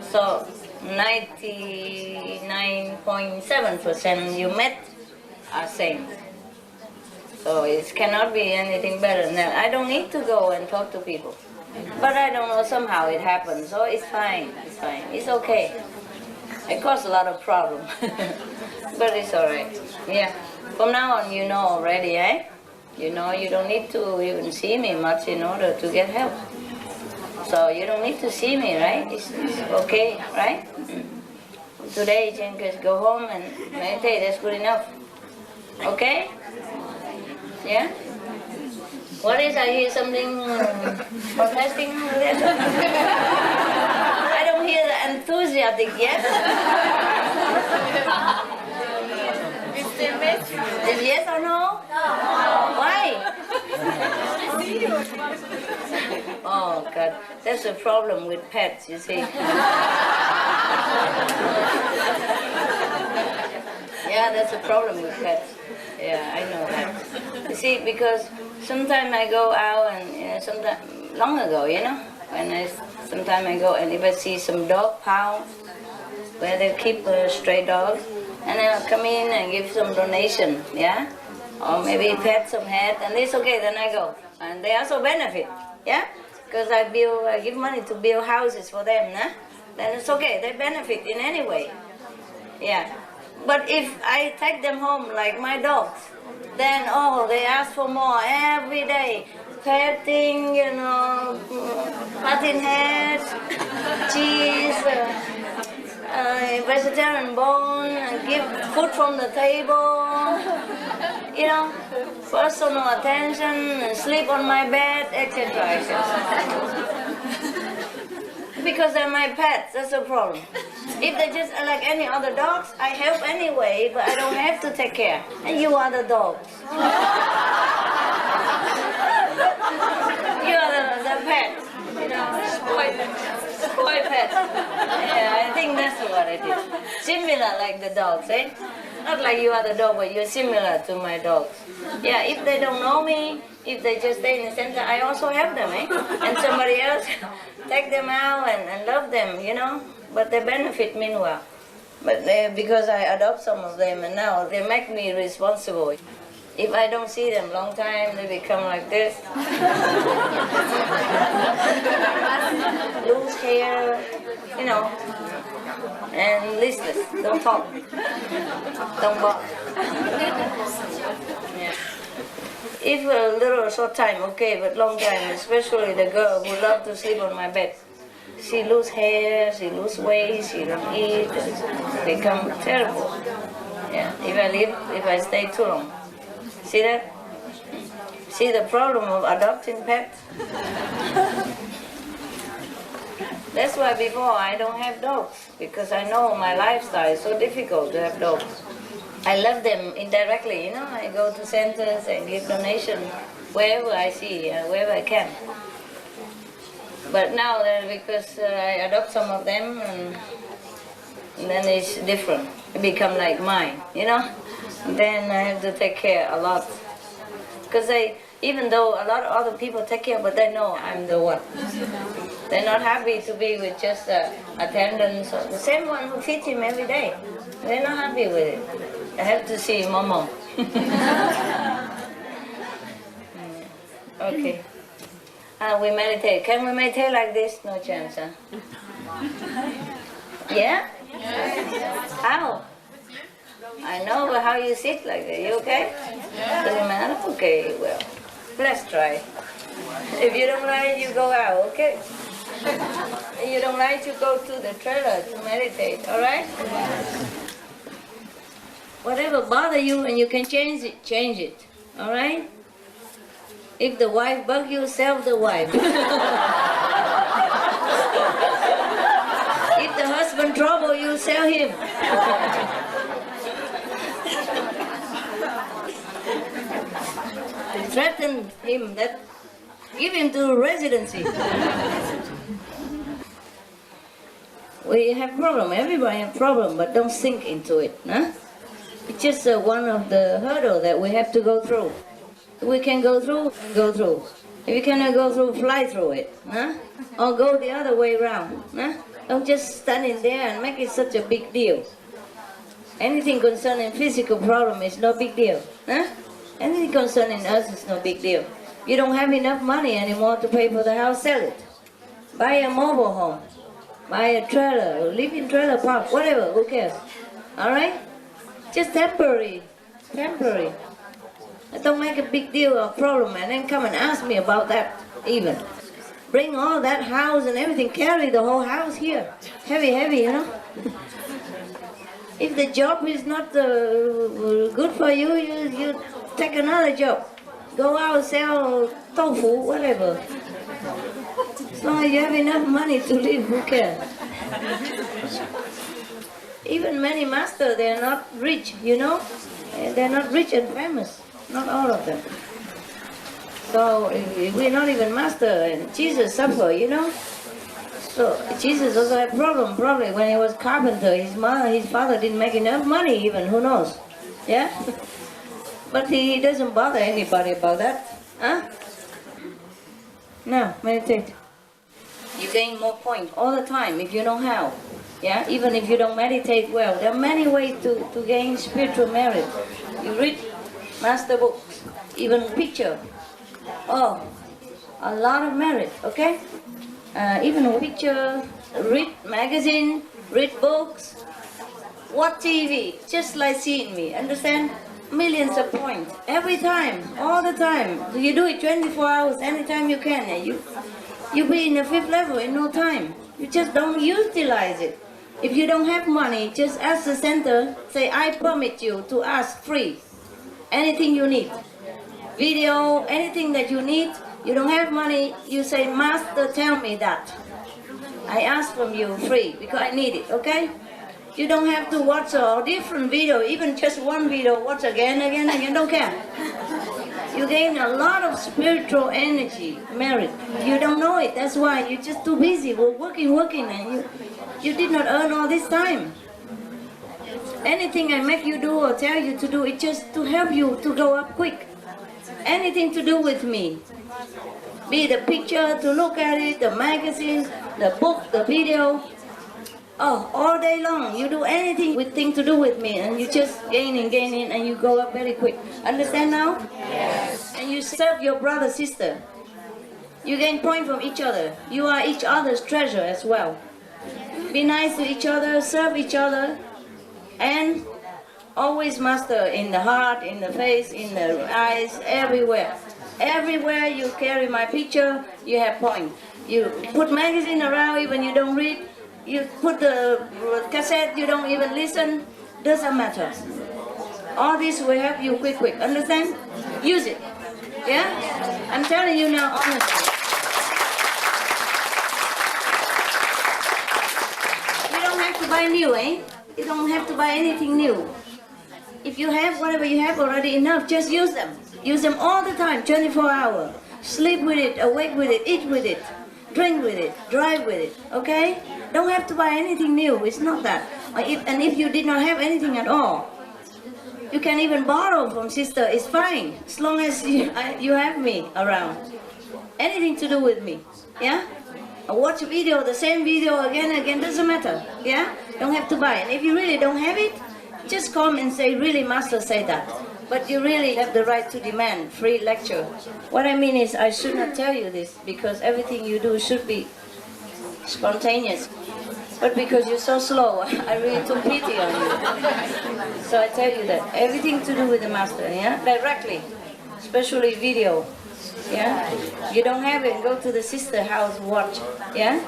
So 99.7% you met are saints. So it cannot be anything better than that. I don't need to go and talk to people. But I don't know, somehow it happens. So it's fine, it's okay. It caused a lot of problems. But it's alright. Yeah. From now on you know already, eh? You don't need to even see me much in order to get help. So you don't need to see me, right? It's okay, right? Today you can just go home and meditate, that's good enough. Okay? Yeah? What is, I hear something protesting? I don't hear the enthusiastic yet. Is yes or no? Why? Oh God, that's the problem with pets, you see. Yeah, that's the problem with pets. Yeah, I know that. You see, because sometimes I go out and sometimes long ago, sometimes I go and if I see some dog pound where they keep stray dogs, and I'll come in and give some donation, yeah? Or maybe pet some head, and it's okay, then I go. And they also benefit, yeah? Because I give money to build houses for them, nah? Then it's okay, they benefit in any way, yeah. But if I take them home like my dogs, then, they ask for more every day. Petting, cutting heads, cheese, vegetarian bone, give food from the table, personal attention, sleep on my bed, etc. Because they're my pets, that's the problem. If they're just like any other dogs, I help anyway, but I don't have to take care. And you are the dogs. You are the pets, spoiled pets. Yeah, I think that's what it is. Similar like the dogs, eh? Not like you are the dog, but you're similar to my dogs. Yeah, if they don't know me, if they just stay in the center, I also help them, eh? And somebody else take them out and love them, But they benefit meanwhile. But because I adopt some of them and now they make me responsible. If I don't see them long time, they become like this. Lose hair, and listless, don't talk, don't bark. Yeah. If a little short time, okay, but long time, especially the girl who love to sleep on my bed. She lose hair, she lose weight, she don't eat, become terrible. Yeah, if I stay too long. See that? See the problem of adopting pets? That's why before I don't have dogs, because I know my lifestyle is so difficult to have dogs. I love them indirectly, you know. I go to centers and give donation wherever I see, wherever I can. But now, because I adopt some of them, and then it's different. It become like mine, you know. Then I have to take care a lot. Because even though a lot of other people take care, but they know I'm the one. They're not happy to be with just attendants or the same one who feeds him every day. They're not happy with it. I have to see Momo. Okay. We meditate. Can we meditate like this? No chance, huh? Yeah? How? I know, but how you sit like that? You okay? Doesn't matter? Okay, well, let's try. If you don't like, you go out, okay? If you don't like, you go to the trailer to meditate, alright? Whatever bother you and you can change it, alright? If the wife bug you, sell the wife. If the husband trouble you, sell him. Threaten him, that give him to residency. We have problem, everybody have problem, but don't sink into it, huh? It's just one of the hurdles that we have to go through. If we can go through, go through. If you cannot go through, fly through it, huh? Or go the other way around, huh? Don't just stand in there and make it such a big deal. Anything concerning physical problem is no big deal, huh? Anything concerning us is no big deal. You don't have enough money anymore to pay for the house, sell it. Buy a mobile home. Buy a trailer, or live in trailer park, whatever, who cares? Alright? Just temporary. Temporary. Don't make a big deal of problem and then come and ask me about that even. Bring all that house and everything, carry the whole house here. Heavy, heavy, you know? If the job is not good for you, you take another job. Go out, sell tofu, whatever. As long as you have enough money to live, who cares? Even many masters, they're not rich, you know? They're not rich and famous. Not all of them. So if we're not even master, and Jesus suffered, you know? So Jesus also had problem probably when he was carpenter. His father didn't make enough money even, who knows? Yeah? But he doesn't bother anybody about that. Huh? Now, meditate. You gain more points all the time if you know how. Yeah? Even if you don't meditate well. There are many ways to gain spiritual merit. You read master books, even picture. Oh, a lot of merit, okay? Even a picture, read magazine, read books, watch TV, just like seeing me, understand? Millions of points, every time, all the time. You do it 24 hours, anytime you can. You be in the 5th level in no time. You just don't utilize it. If you don't have money, just ask the center, say, I permit you to ask free. Anything you need. Video, anything that you need. You don't have money, you say, Master, tell me that. I ask from you free, because I need it, okay? You don't have to watch a different video, even just one video, watch again, don't care. You gain a lot of spiritual energy, merit. You don't know it, that's why you're just too busy, working, and you did not earn all this time. Anything I make you do or tell you to do, it's just to help you to go up quick. Anything to do with me. Be the picture, to look at it, the magazine, the book, the video. Oh, all day long, you do anything with thing to do with me, and you just gaining, and you go up very quick. Understand now? Yes. And you serve your brother, sister. You gain point from each other. You are each other's treasure as well. Be nice to each other, serve each other, and Always master in the heart, in the face, in the eyes, everywhere. Everywhere you carry my picture, you have point. You put magazine around even you don't read. You put the cassette, you don't even listen. Doesn't matter. All this will help you quick. Understand? Use it. Yeah? I'm telling you now honestly. You don't have to buy new, eh? You don't have to buy anything new. If you have whatever you have already enough, just use them. Use them all the time, 24 hours. Sleep with it, awake with it, eat with it, drink with it, drive with it, okay? Don't have to buy anything new, it's not that. And if you did not have anything at all, you can even borrow from sister, it's fine, as long as you have me around. Anything to do with me, yeah? Watch a video, the same video again and again, doesn't matter, yeah? Don't have to buy. And if you really don't have it, just come and say, really, Master say that. But you really have the right to demand free lecture. What I mean is, I should not tell you this, because everything you do should be spontaneous. But because you're so slow, I really took pity on you. So I tell you that. Everything to do with the Master, yeah? Directly. Especially video. Yeah? You don't have it, go to the sister house, watch. Yeah?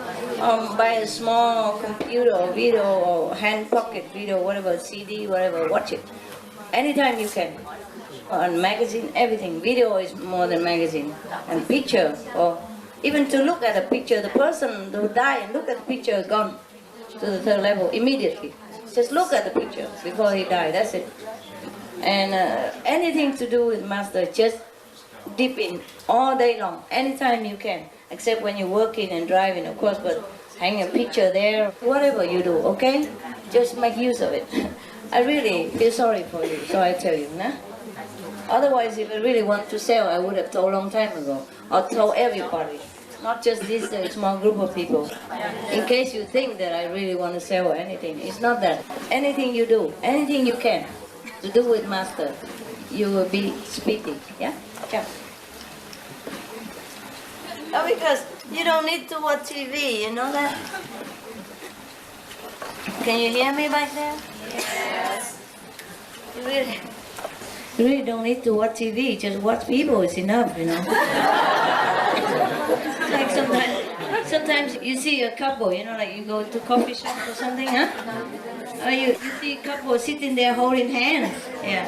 Buy a small computer or video or hand pocket video, whatever, CD, whatever, watch it. Anytime you can. On magazine, everything. Video is more than magazine. And picture, or even to look at a picture, the person who died and look at the picture, gone to the third level immediately. Just look at the picture before he died, that's it. And anything to do with Master, just dip in all day long, anytime you can, except when you're working and driving, of course, but hang a picture there, whatever you do, okay? Just make use of it. I really feel sorry for you, so I tell you, nah? Otherwise, if I really want to sell, I would have told a long time ago, or told everybody, not just this small group of people. In case you think that I really want to sell or anything, it's not that. Anything you do, anything you can to do with Master, you will be speaking, yeah? Yeah. Oh, because you don't need to watch TV, you know that? Can you hear me back there? Yes. You really don't need to watch TV, just watch people is enough, you know? Like sometimes you see a couple, you know, like you go to coffee shop or something, huh? Or you see a couple sitting there holding hands, yeah.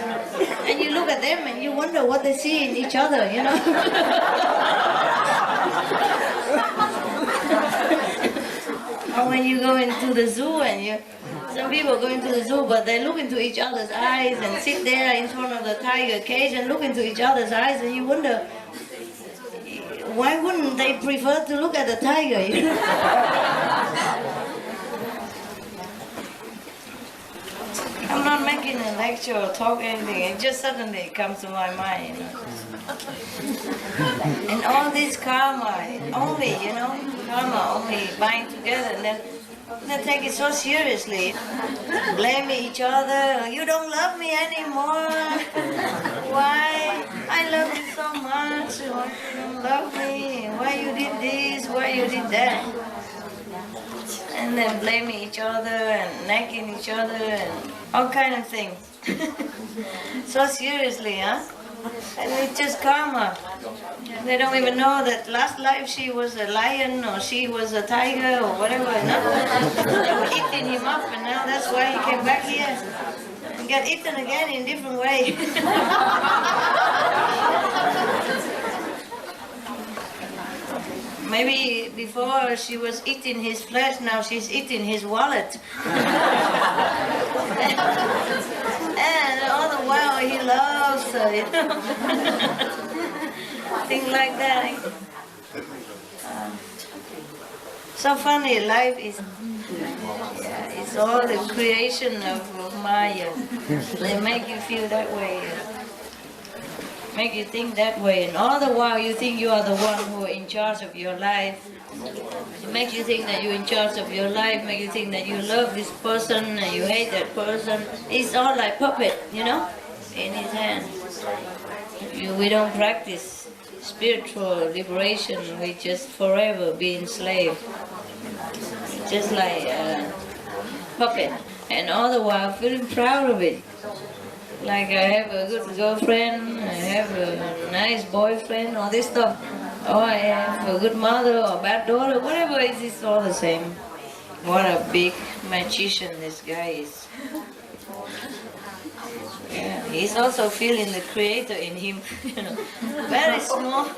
And you look at them and you wonder what they see in each other, you know? Or when you go into the zoo and some people go into the zoo, but they look into each other's eyes and sit there in front of the tiger cage and look into each other's eyes, and you wonder, why wouldn't they prefer to look at the tiger? You know? I'm not making a lecture or talk anything, it just suddenly comes to my mind, you know. And all this karma, only, you know, karma only bind together, and then they take it so seriously. Blame each other, you don't love me anymore. Why? I love you so much, why you don't love me? Why you did this, why you did that? And then blaming each other and nagging each other and all kind of things. So seriously, huh? And it's just karma. They don't even know that last life she was a lion or she was a tiger or whatever. No? They were eating him up, and now that's why he came back here and got eaten again in different way. Maybe before she was eating his flesh, now she's eating his wallet. And all the while he loves her, you know. Things like that. So funny, life is, it's all the creation of Maya. They make you feel that way. Make you think that way, and all the while you think you are the one who are in charge of your life. It makes you think that you're in charge of your life, make you think that you love this person and you hate that person. It's all like puppet, you know, in his hand. We don't practice spiritual liberation, we just forever be enslaved. Just like a puppet, and all the while feeling proud of it. Like I have a good girlfriend, I have a nice boyfriend, all this stuff. Or I have a good mother or bad daughter, whatever it is, it's all the same. What a big magician this guy is. Yeah, he's also feeling the creator in him. Very small,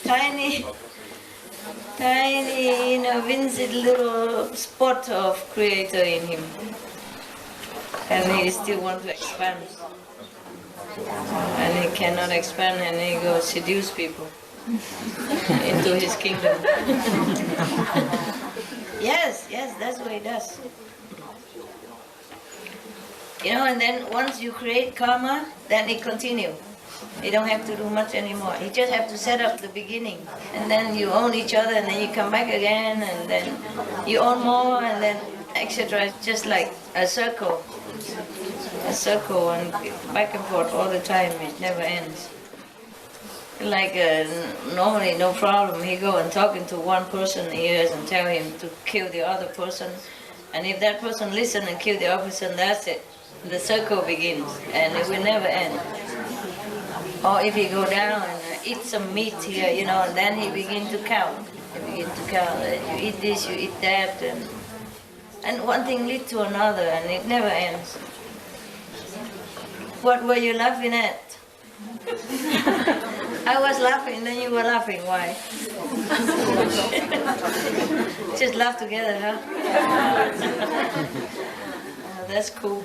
tiny, vincent little spot of creator in him. And he still wants to expand. And he cannot expand, and he goes seduce people into his kingdom. Yes, that's what he does. And then once you create karma, then it continues. You don't have to do much anymore. You just have to set up the beginning. And then you own each other, and then you come back again, and then you own more, and then etc. It's just like a circle. And back and forth all the time. It never ends. Like normally, no problem. He go and talking to one person ears and tell him to kill the other person. And if that person listen and kill the other person, that's it. The circle begins, and it will never end. Or if he go down and eat some meat here, and then he begin to count. You eat this, you eat that, and one thing leads to another, and it never ends. What were you laughing at? I was laughing, then you were laughing. Why? Just laugh together, huh? That's cool.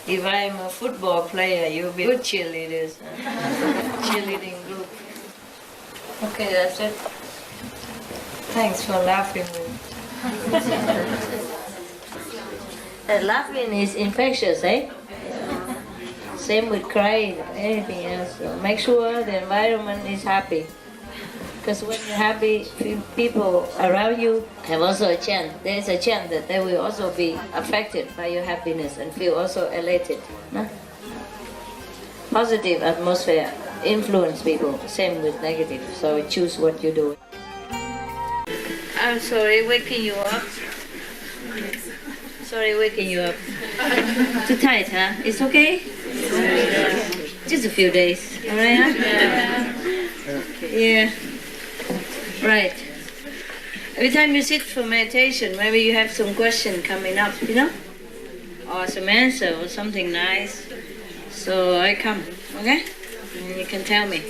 If I'm a football player, you'll be good cheerleaders. Cheerleading group. Okay, that's it. Thanks for laughing with me. Laughing is infectious, eh? Same with crying, anything else. So make sure the environment is happy. Because when you're happy, people around you have also a chance. There is a chance that they will also be affected by your happiness and feel also elated. No? Positive atmosphere influence people, same with negative. So choose what you do. I'm sorry, waking you up. Sorry, waking you up. Too tight, huh? It's okay? Just a few days, all right, huh? Yeah. Right. Every time you sit for meditation, maybe you have some question coming up, or some answer or something nice. So I come, okay? And you can tell me.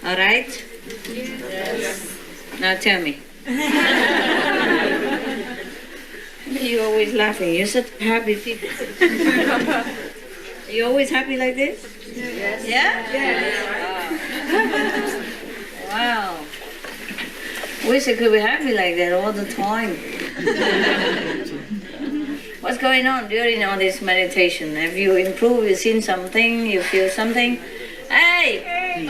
All right? Yes. Now tell me. You're always laughing. You're such happy people. You always happy like this? Yes. Yeah? Yes. Wow. Wish I could be happy like that all the time. What's going on during all this meditation? Have you improved? You seen something? You feel something? Hey!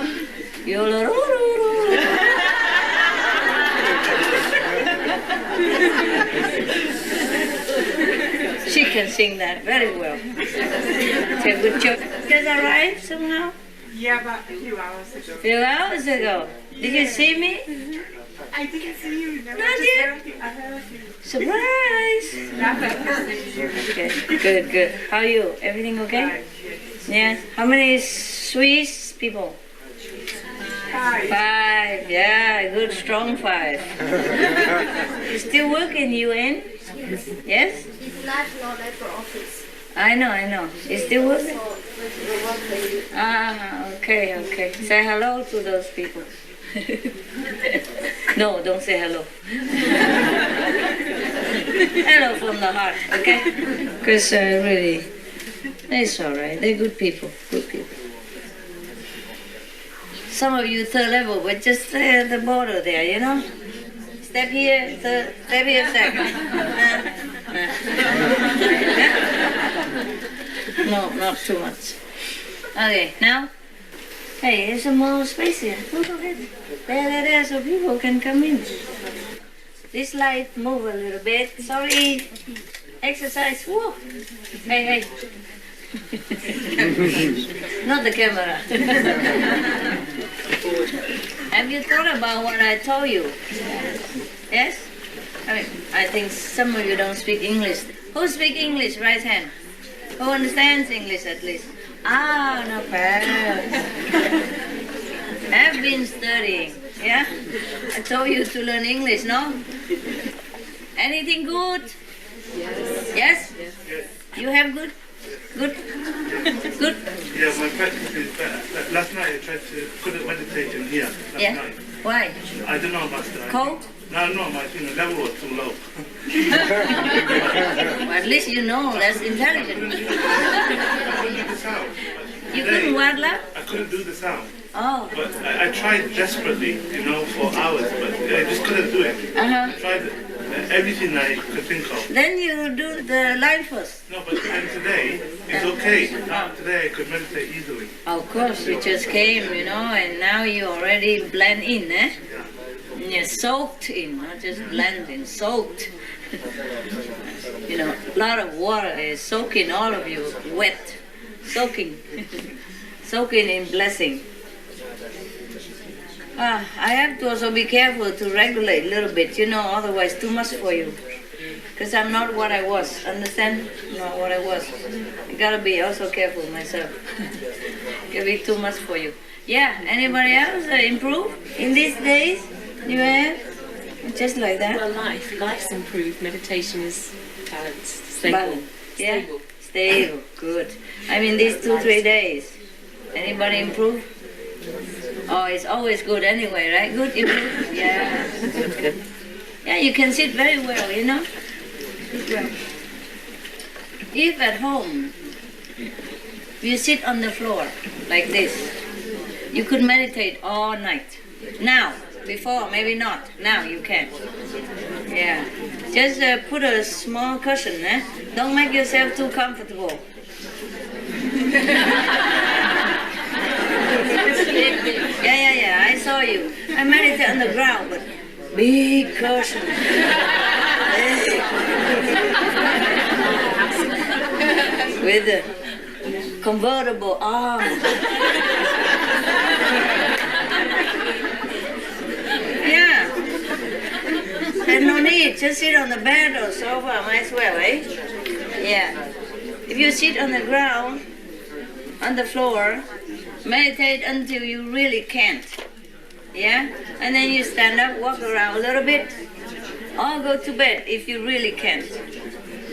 She can sing that very well. It's a good job. Does that right somehow? Yeah, about a few hours ago. Few hours ago. Did you see me? I didn't see you. No, Not yet. I heard you. Surprise! Okay, good. How are you? Everything okay? Yeah. How many Swiss people? 5. 5. Yeah, good, strong 5. You still work in UN? Yes? It's National Labor Office. I know. You still work? Ah, okay. Say hello to those people. No, don't say hello. Hello from the heart, okay? Because really, it's all right. They're good people. Some of you third level, but just stay at the border there, Step here, step here, second. No, not too much. Okay, now. Hey, there's some more space here. Look at it. There, so people can come in. This light move a little bit. Sorry. Exercise. Whoa. Hey. Not the camera. Have you thought about what I told you? Yes? I think some of you don't speak English. Who speak English? Right hand. Who understands English at least? Ah, not bad. I've been studying, yeah? I told you to learn English, no? Anything good? Yes? You have good? Good? Good? Yeah, my practice is better. Last night I couldn't meditate in here. Last night. Why? I don't know, Master. Cold? No, my level was too low. Well, at least you know that's intelligent. I couldn't do the sound. You couldn't what, love? I couldn't do the sound. Oh. But I tried desperately, for hours, but I just couldn't do it. Uh-huh. I tried everything I could think of. Then you do the line first. No, but then today, it's okay. Now, today I could meditate easily. Of course, you just came, and now you already blend in, eh? You're soaked in, not just blend in, soaked. A lot of water is soaking all of you, wet, soaking, soaking in blessing. I have to also be careful to regulate a little bit, otherwise too much for you. Because I'm not what I was, understand? Not what I was. I gotta be also careful myself. Can be too much for you. Yeah, anybody else improve in these days? You have? Just like that? Well, life's improved. Meditation is balanced, stable. Yeah, stable, good. I mean, these 2-3 days. Anybody improve? Oh, it's always good anyway, right? Good, improve? Yeah. Good. Yeah, you can sit very well, Sit well. If at home, you sit on the floor like this, you could meditate all night. Now. Before, maybe not. Now you can. Yeah. Just put a small cushion, eh? Don't make yourself too comfortable. Yeah. I saw you. I meditate on the ground, but big cushion. With a convertible arm. Yeah. There's no need. Just sit on the bed or sofa, might as well, eh? Yeah. If you sit on the ground, on the floor, meditate until you really can't. Yeah? And then you stand up, walk around a little bit, or go to bed if you really can't.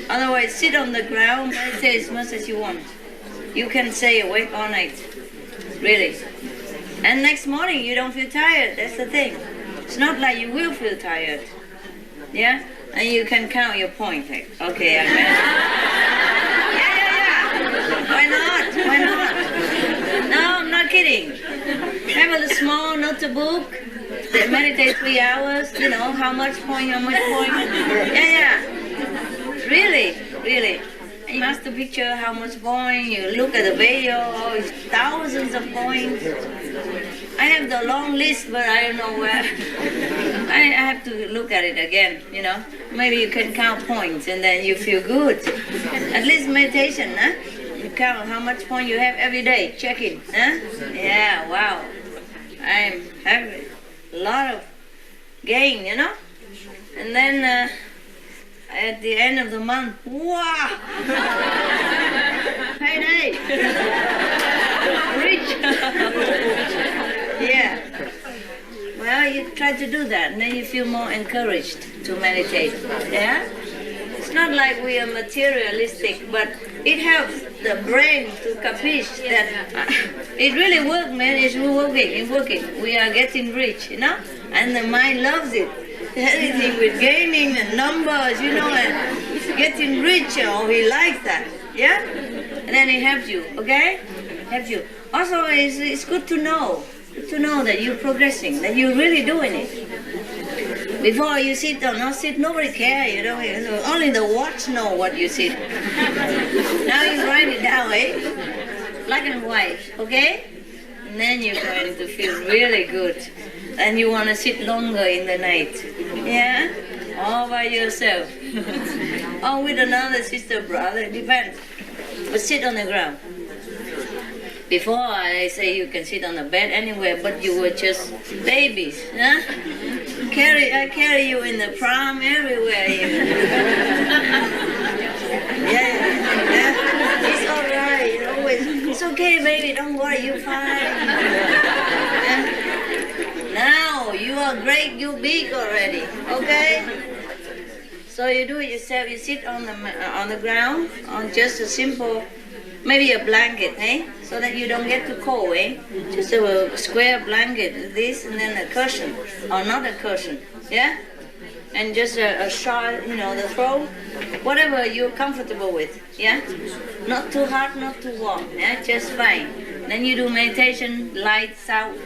Otherwise, sit on the ground, meditate as much as you want. You can stay awake all night. Really. And next morning, you don't feel tired. That's the thing. It's not like you will feel tired. Yeah? And you can count your points. Like, okay, I managed. Yeah. Why not? No, I'm not kidding. Have a small notebook. Meditate 3 hours. How much point. Yeah. Really. You must picture how much point. You look at the video. It's thousands of points. I have the long list, but I don't know where. I have to look at it again, Maybe you can count points and then you feel good. At least meditation, huh? You count how much point you have every day. Check it, huh? Yeah, wow. I'm having a lot of gain, And then at the end of the month, wow! Payday! Rich! Yeah. Well, you try to do that, and then you feel more encouraged to meditate. Yeah? It's not like we are materialistic, but it helps the brain to capiche that it really works, man. It's working. We are getting rich, And the mind loves it. Anything with gaming and numbers, and getting richer, he likes that. Yeah? And then it helps you, okay? Helps you. Also, it's good to know that you're progressing, that you're really doing it. Before you sit or not sit, nobody cares, Only the watch know what you sit. Now you write it down, eh? Black and white, okay? And then you're going to feel really good. And you want to sit longer in the night. Yeah? All by yourself. Or with another sister, brother, it depends. But sit on the ground. Before I say you can sit on the bed anywhere, but you were just babies, huh? I carry you in the pram everywhere. Yeah. It's okay, baby, don't worry, you're fine. Yeah? Now, you are great, you're big already, okay? So you do it yourself, you sit on the ground, on just a simple, maybe a blanket, eh? So that you don't get too cold, eh? Just a square blanket, this, and then a cushion, or not a cushion, yeah? And just a shawl, the throw, whatever you're comfortable with, yeah? Not too hot, not too warm, yeah? Just fine. Then you do meditation, lights out,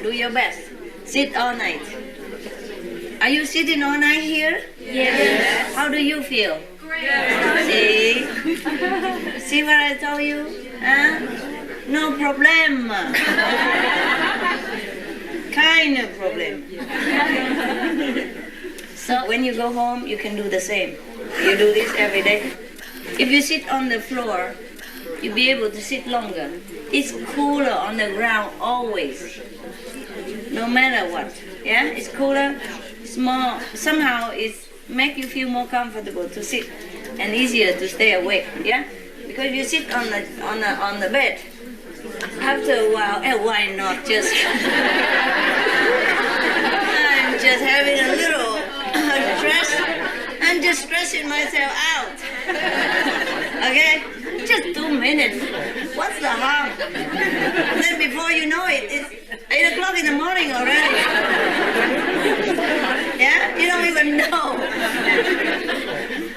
do your best. Sit all night. Are you sitting all night here? Yes. How do you feel? Great. See? See what I told you? Huh? No problem. Kind of problem. So when you go home, you can do the same. You do this every day. If you sit on the floor, you'll be able to sit longer. It's cooler on the ground always. No matter what. Yeah? It's cooler. It's more, somehow it's make you feel more comfortable to sit and easier to stay awake, yeah? Because you sit on the bed, after a while, why not just I'm just having a little stress. I'm just stressing myself out. Okay? Just 2 minutes. What's the harm? And then before you know it, it's 8 o'clock in the morning already. Yeah? You don't even know.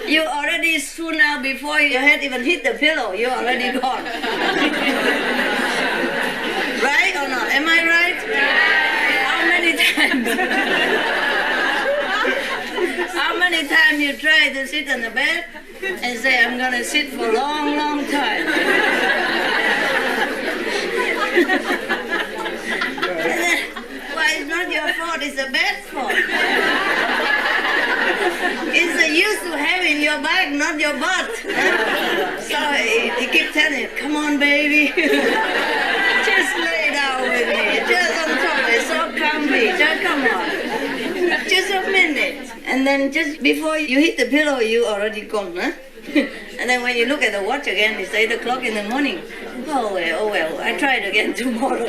You already soon out before your head even hit the pillow. You're already gone. Right or not? Am I right? How many times? How many times you try to sit on the bed and say, I'm going to sit for a long, long time. And then, well, it's not your fault, it's the bed's fault. It's the use to having your back, not your butt. So he keeps telling you, come on, baby. Just lay down with me. Just on top, it's so comfy. Just come on. Just a minute. And then just before you hit the pillow, you already gone, huh? And then when you look at the watch again, it's 8 o'clock in the morning. Oh well, I try it again tomorrow.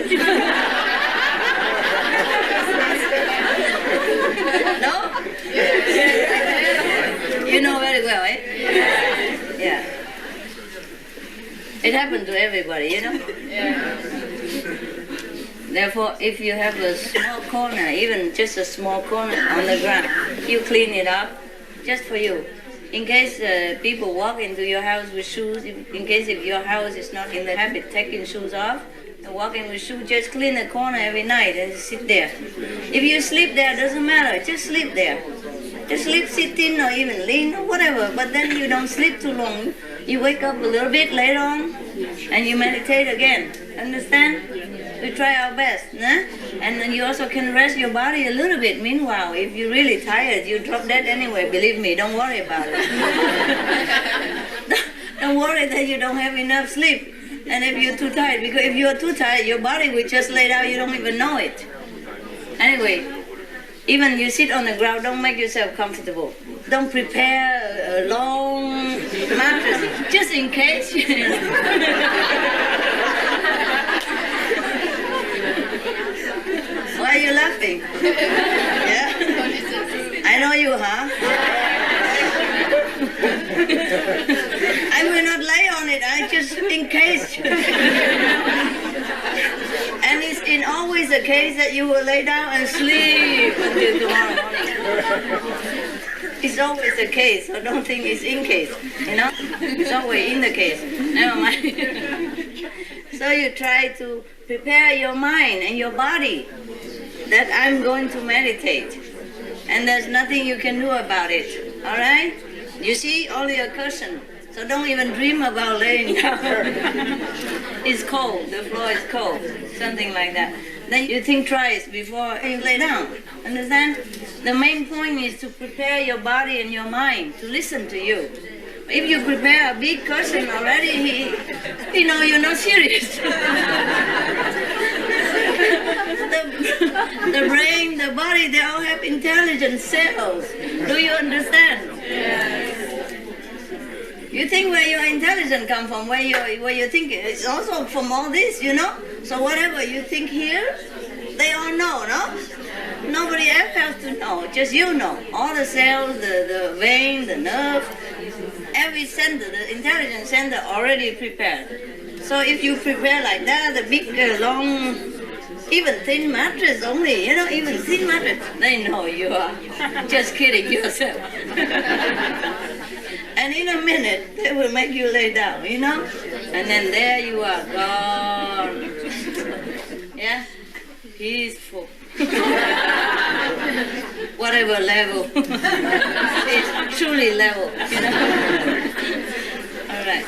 No? You know very well, eh? Yeah. It happened to everybody, Yeah. Therefore, if you have a small corner, even just a small corner on the ground, you clean it up just for you. In case people walk into your house with shoes, in case if your house is not in the habit taking shoes off, and walking with shoes, just clean the corner every night and sit there. If you sleep there, doesn't matter, just sleep there. Just sleep sitting or even lean or whatever, but then you don't sleep too long. You wake up a little bit later on and you meditate again. Understand? We try our best, nah? And then you also can rest your body a little bit. Meanwhile, if you're really tired, you drop that anyway. Believe me, don't worry about it. Don't worry that you don't have enough sleep. And if you're too tired, because if you're too tired, your body will just lay down, you don't even know it. Anyway, even you sit on the ground, don't make yourself comfortable. Don't prepare a long mattress, just in case. Why are you laughing? Yeah? I know you, huh? I will not lay on it, I just in case. And it's always the case that you will lay down and sleep until tomorrow morning. It's always the case, so don't think it's in case, It's always in the case. Never mind. So you try to prepare your mind and your body that I'm going to meditate. And there's nothing you can do about it. All right? You see, only a cushion. So don't even dream about laying down. It's cold. The floor is cold. Something like that. Then you think twice before you lay down. Understand? The main point is to prepare your body and your mind to listen to you. If you prepare a big cushion already, you're not serious. The brain, the body, they all have intelligent cells. Do you understand? Yes. You think where your intelligence come from, where you think it's also from all this, you know? So whatever you think here, they all know, no? Nobody else has to know, just you know. All the cells, the vein, the nerve, every center, the intelligence center already prepared. So if you prepare like that, the big, long, even thin mattress only, you know, even thin mattress, they know you are just kidding yourself. And in a minute, they will make you lay down, you know? And then there you are, gone. Yeah? Peaceful. Whatever level. It's truly level, you know? All right.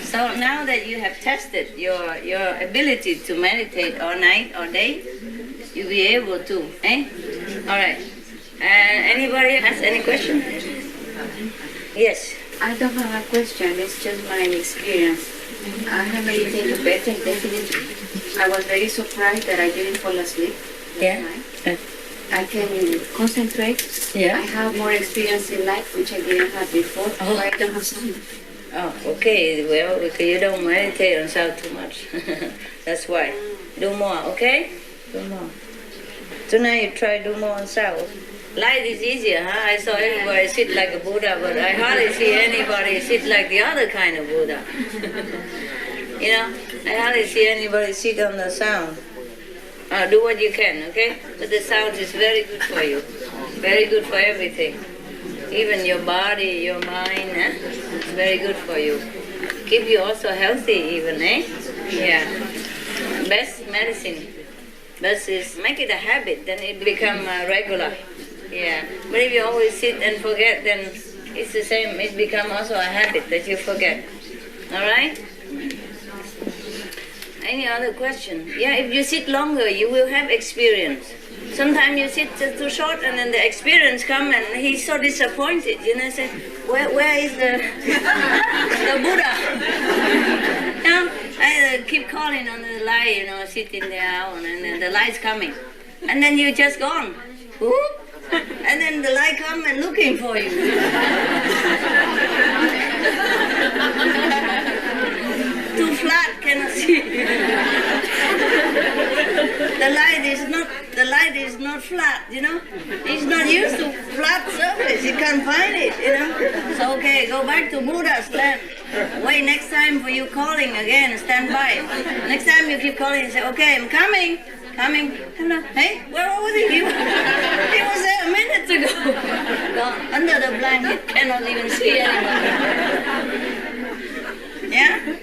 So now that you have tested your ability to meditate all night, all day, you'll be able to, eh? All right. Anybody has any question? Yes. I don't have a question, it's just my experience. I have meditated better, definitely. I was very surprised that I didn't fall asleep. Yeah. I can concentrate. Yeah. I have more experience in life, which I didn't have before. Oh. I don't have some. Oh, okay. Well, because you don't meditate on sound too much. That's why. Do more, okay? Do more. Tonight you try do more on sound. Light is easier, huh? I saw everybody sit like a Buddha, but I hardly see anybody sit like the other kind of Buddha. You know, I hardly see anybody sit on the sound. Do what you can, okay? But the sound is very good for you. Very good for everything. Even your body, your mind, eh? It's very good for you. Keep you also healthy even, eh? Yeah. Best medicine. Best is make it a habit, then it become regular. Yeah. But if you always sit and forget, then it's the same. It become also a habit that you forget. All right? Any other question? Yeah, if you sit longer, you will have experience. Sometimes you sit just too short, and then the experience come, and he's so disappointed. You know, say, where is the the Buddha? You know, I keep calling on the light. You know, sitting there, and then the light's coming, and then you just gone. Whoop. And then the light come and looking for you. Too flat, cannot see. The light is not flat, you know. It's not used to flat surface. He can't find it, you know. So okay, go back to Buddha, stand. Wait next time for you calling again, stand by. Next time you keep calling, say, okay, I'm coming. Hello. Hey, where was he? He was there a minute ago. Gone under the blanket, cannot even see anybody. Yeah?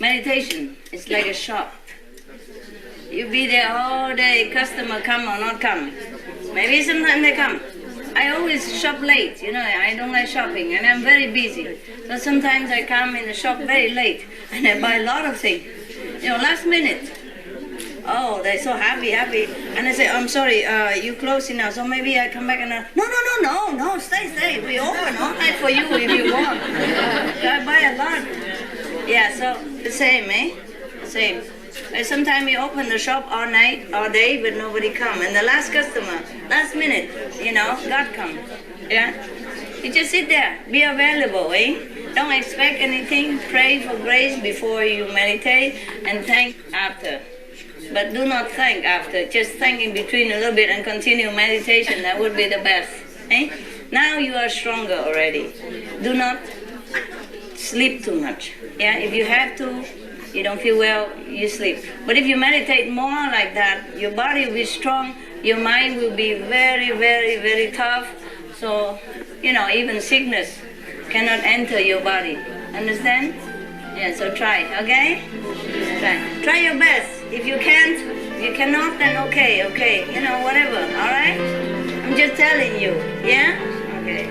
Meditation is like a shop. You be there all day, customer come or not come. Maybe sometimes they come. I always shop late, you know, I don't like shopping and I'm very busy. So sometimes I come in the shop very late and I buy a lot of things. You know, last minute. Oh, they're so happy. And I say, I'm sorry, you closing now, so maybe I come back and no, stay. We open all night for you if you want. I buy a lot. Yeah, so the same, eh? Same. Sometimes you open the shop all night, all day, but nobody come. And the last customer, last minute, you know, God come. Yeah? You just sit there, be available, eh? Don't expect anything. Pray for grace before you meditate and thank after. But do not thank after. Just thank in between a little bit and continue meditation. That would be the best. Eh? Now you are stronger already. Do not sleep too much. Yeah, if you have to, you don't feel well, you sleep. But if you meditate more like that, your body will be strong, your mind will be very, very, very tough. So, you know, even sickness cannot enter your body. Understand? Yeah, so try, okay? Try your best. If you can't, you cannot, then okay, you know, whatever, all right? I'm just telling you, yeah? Okay.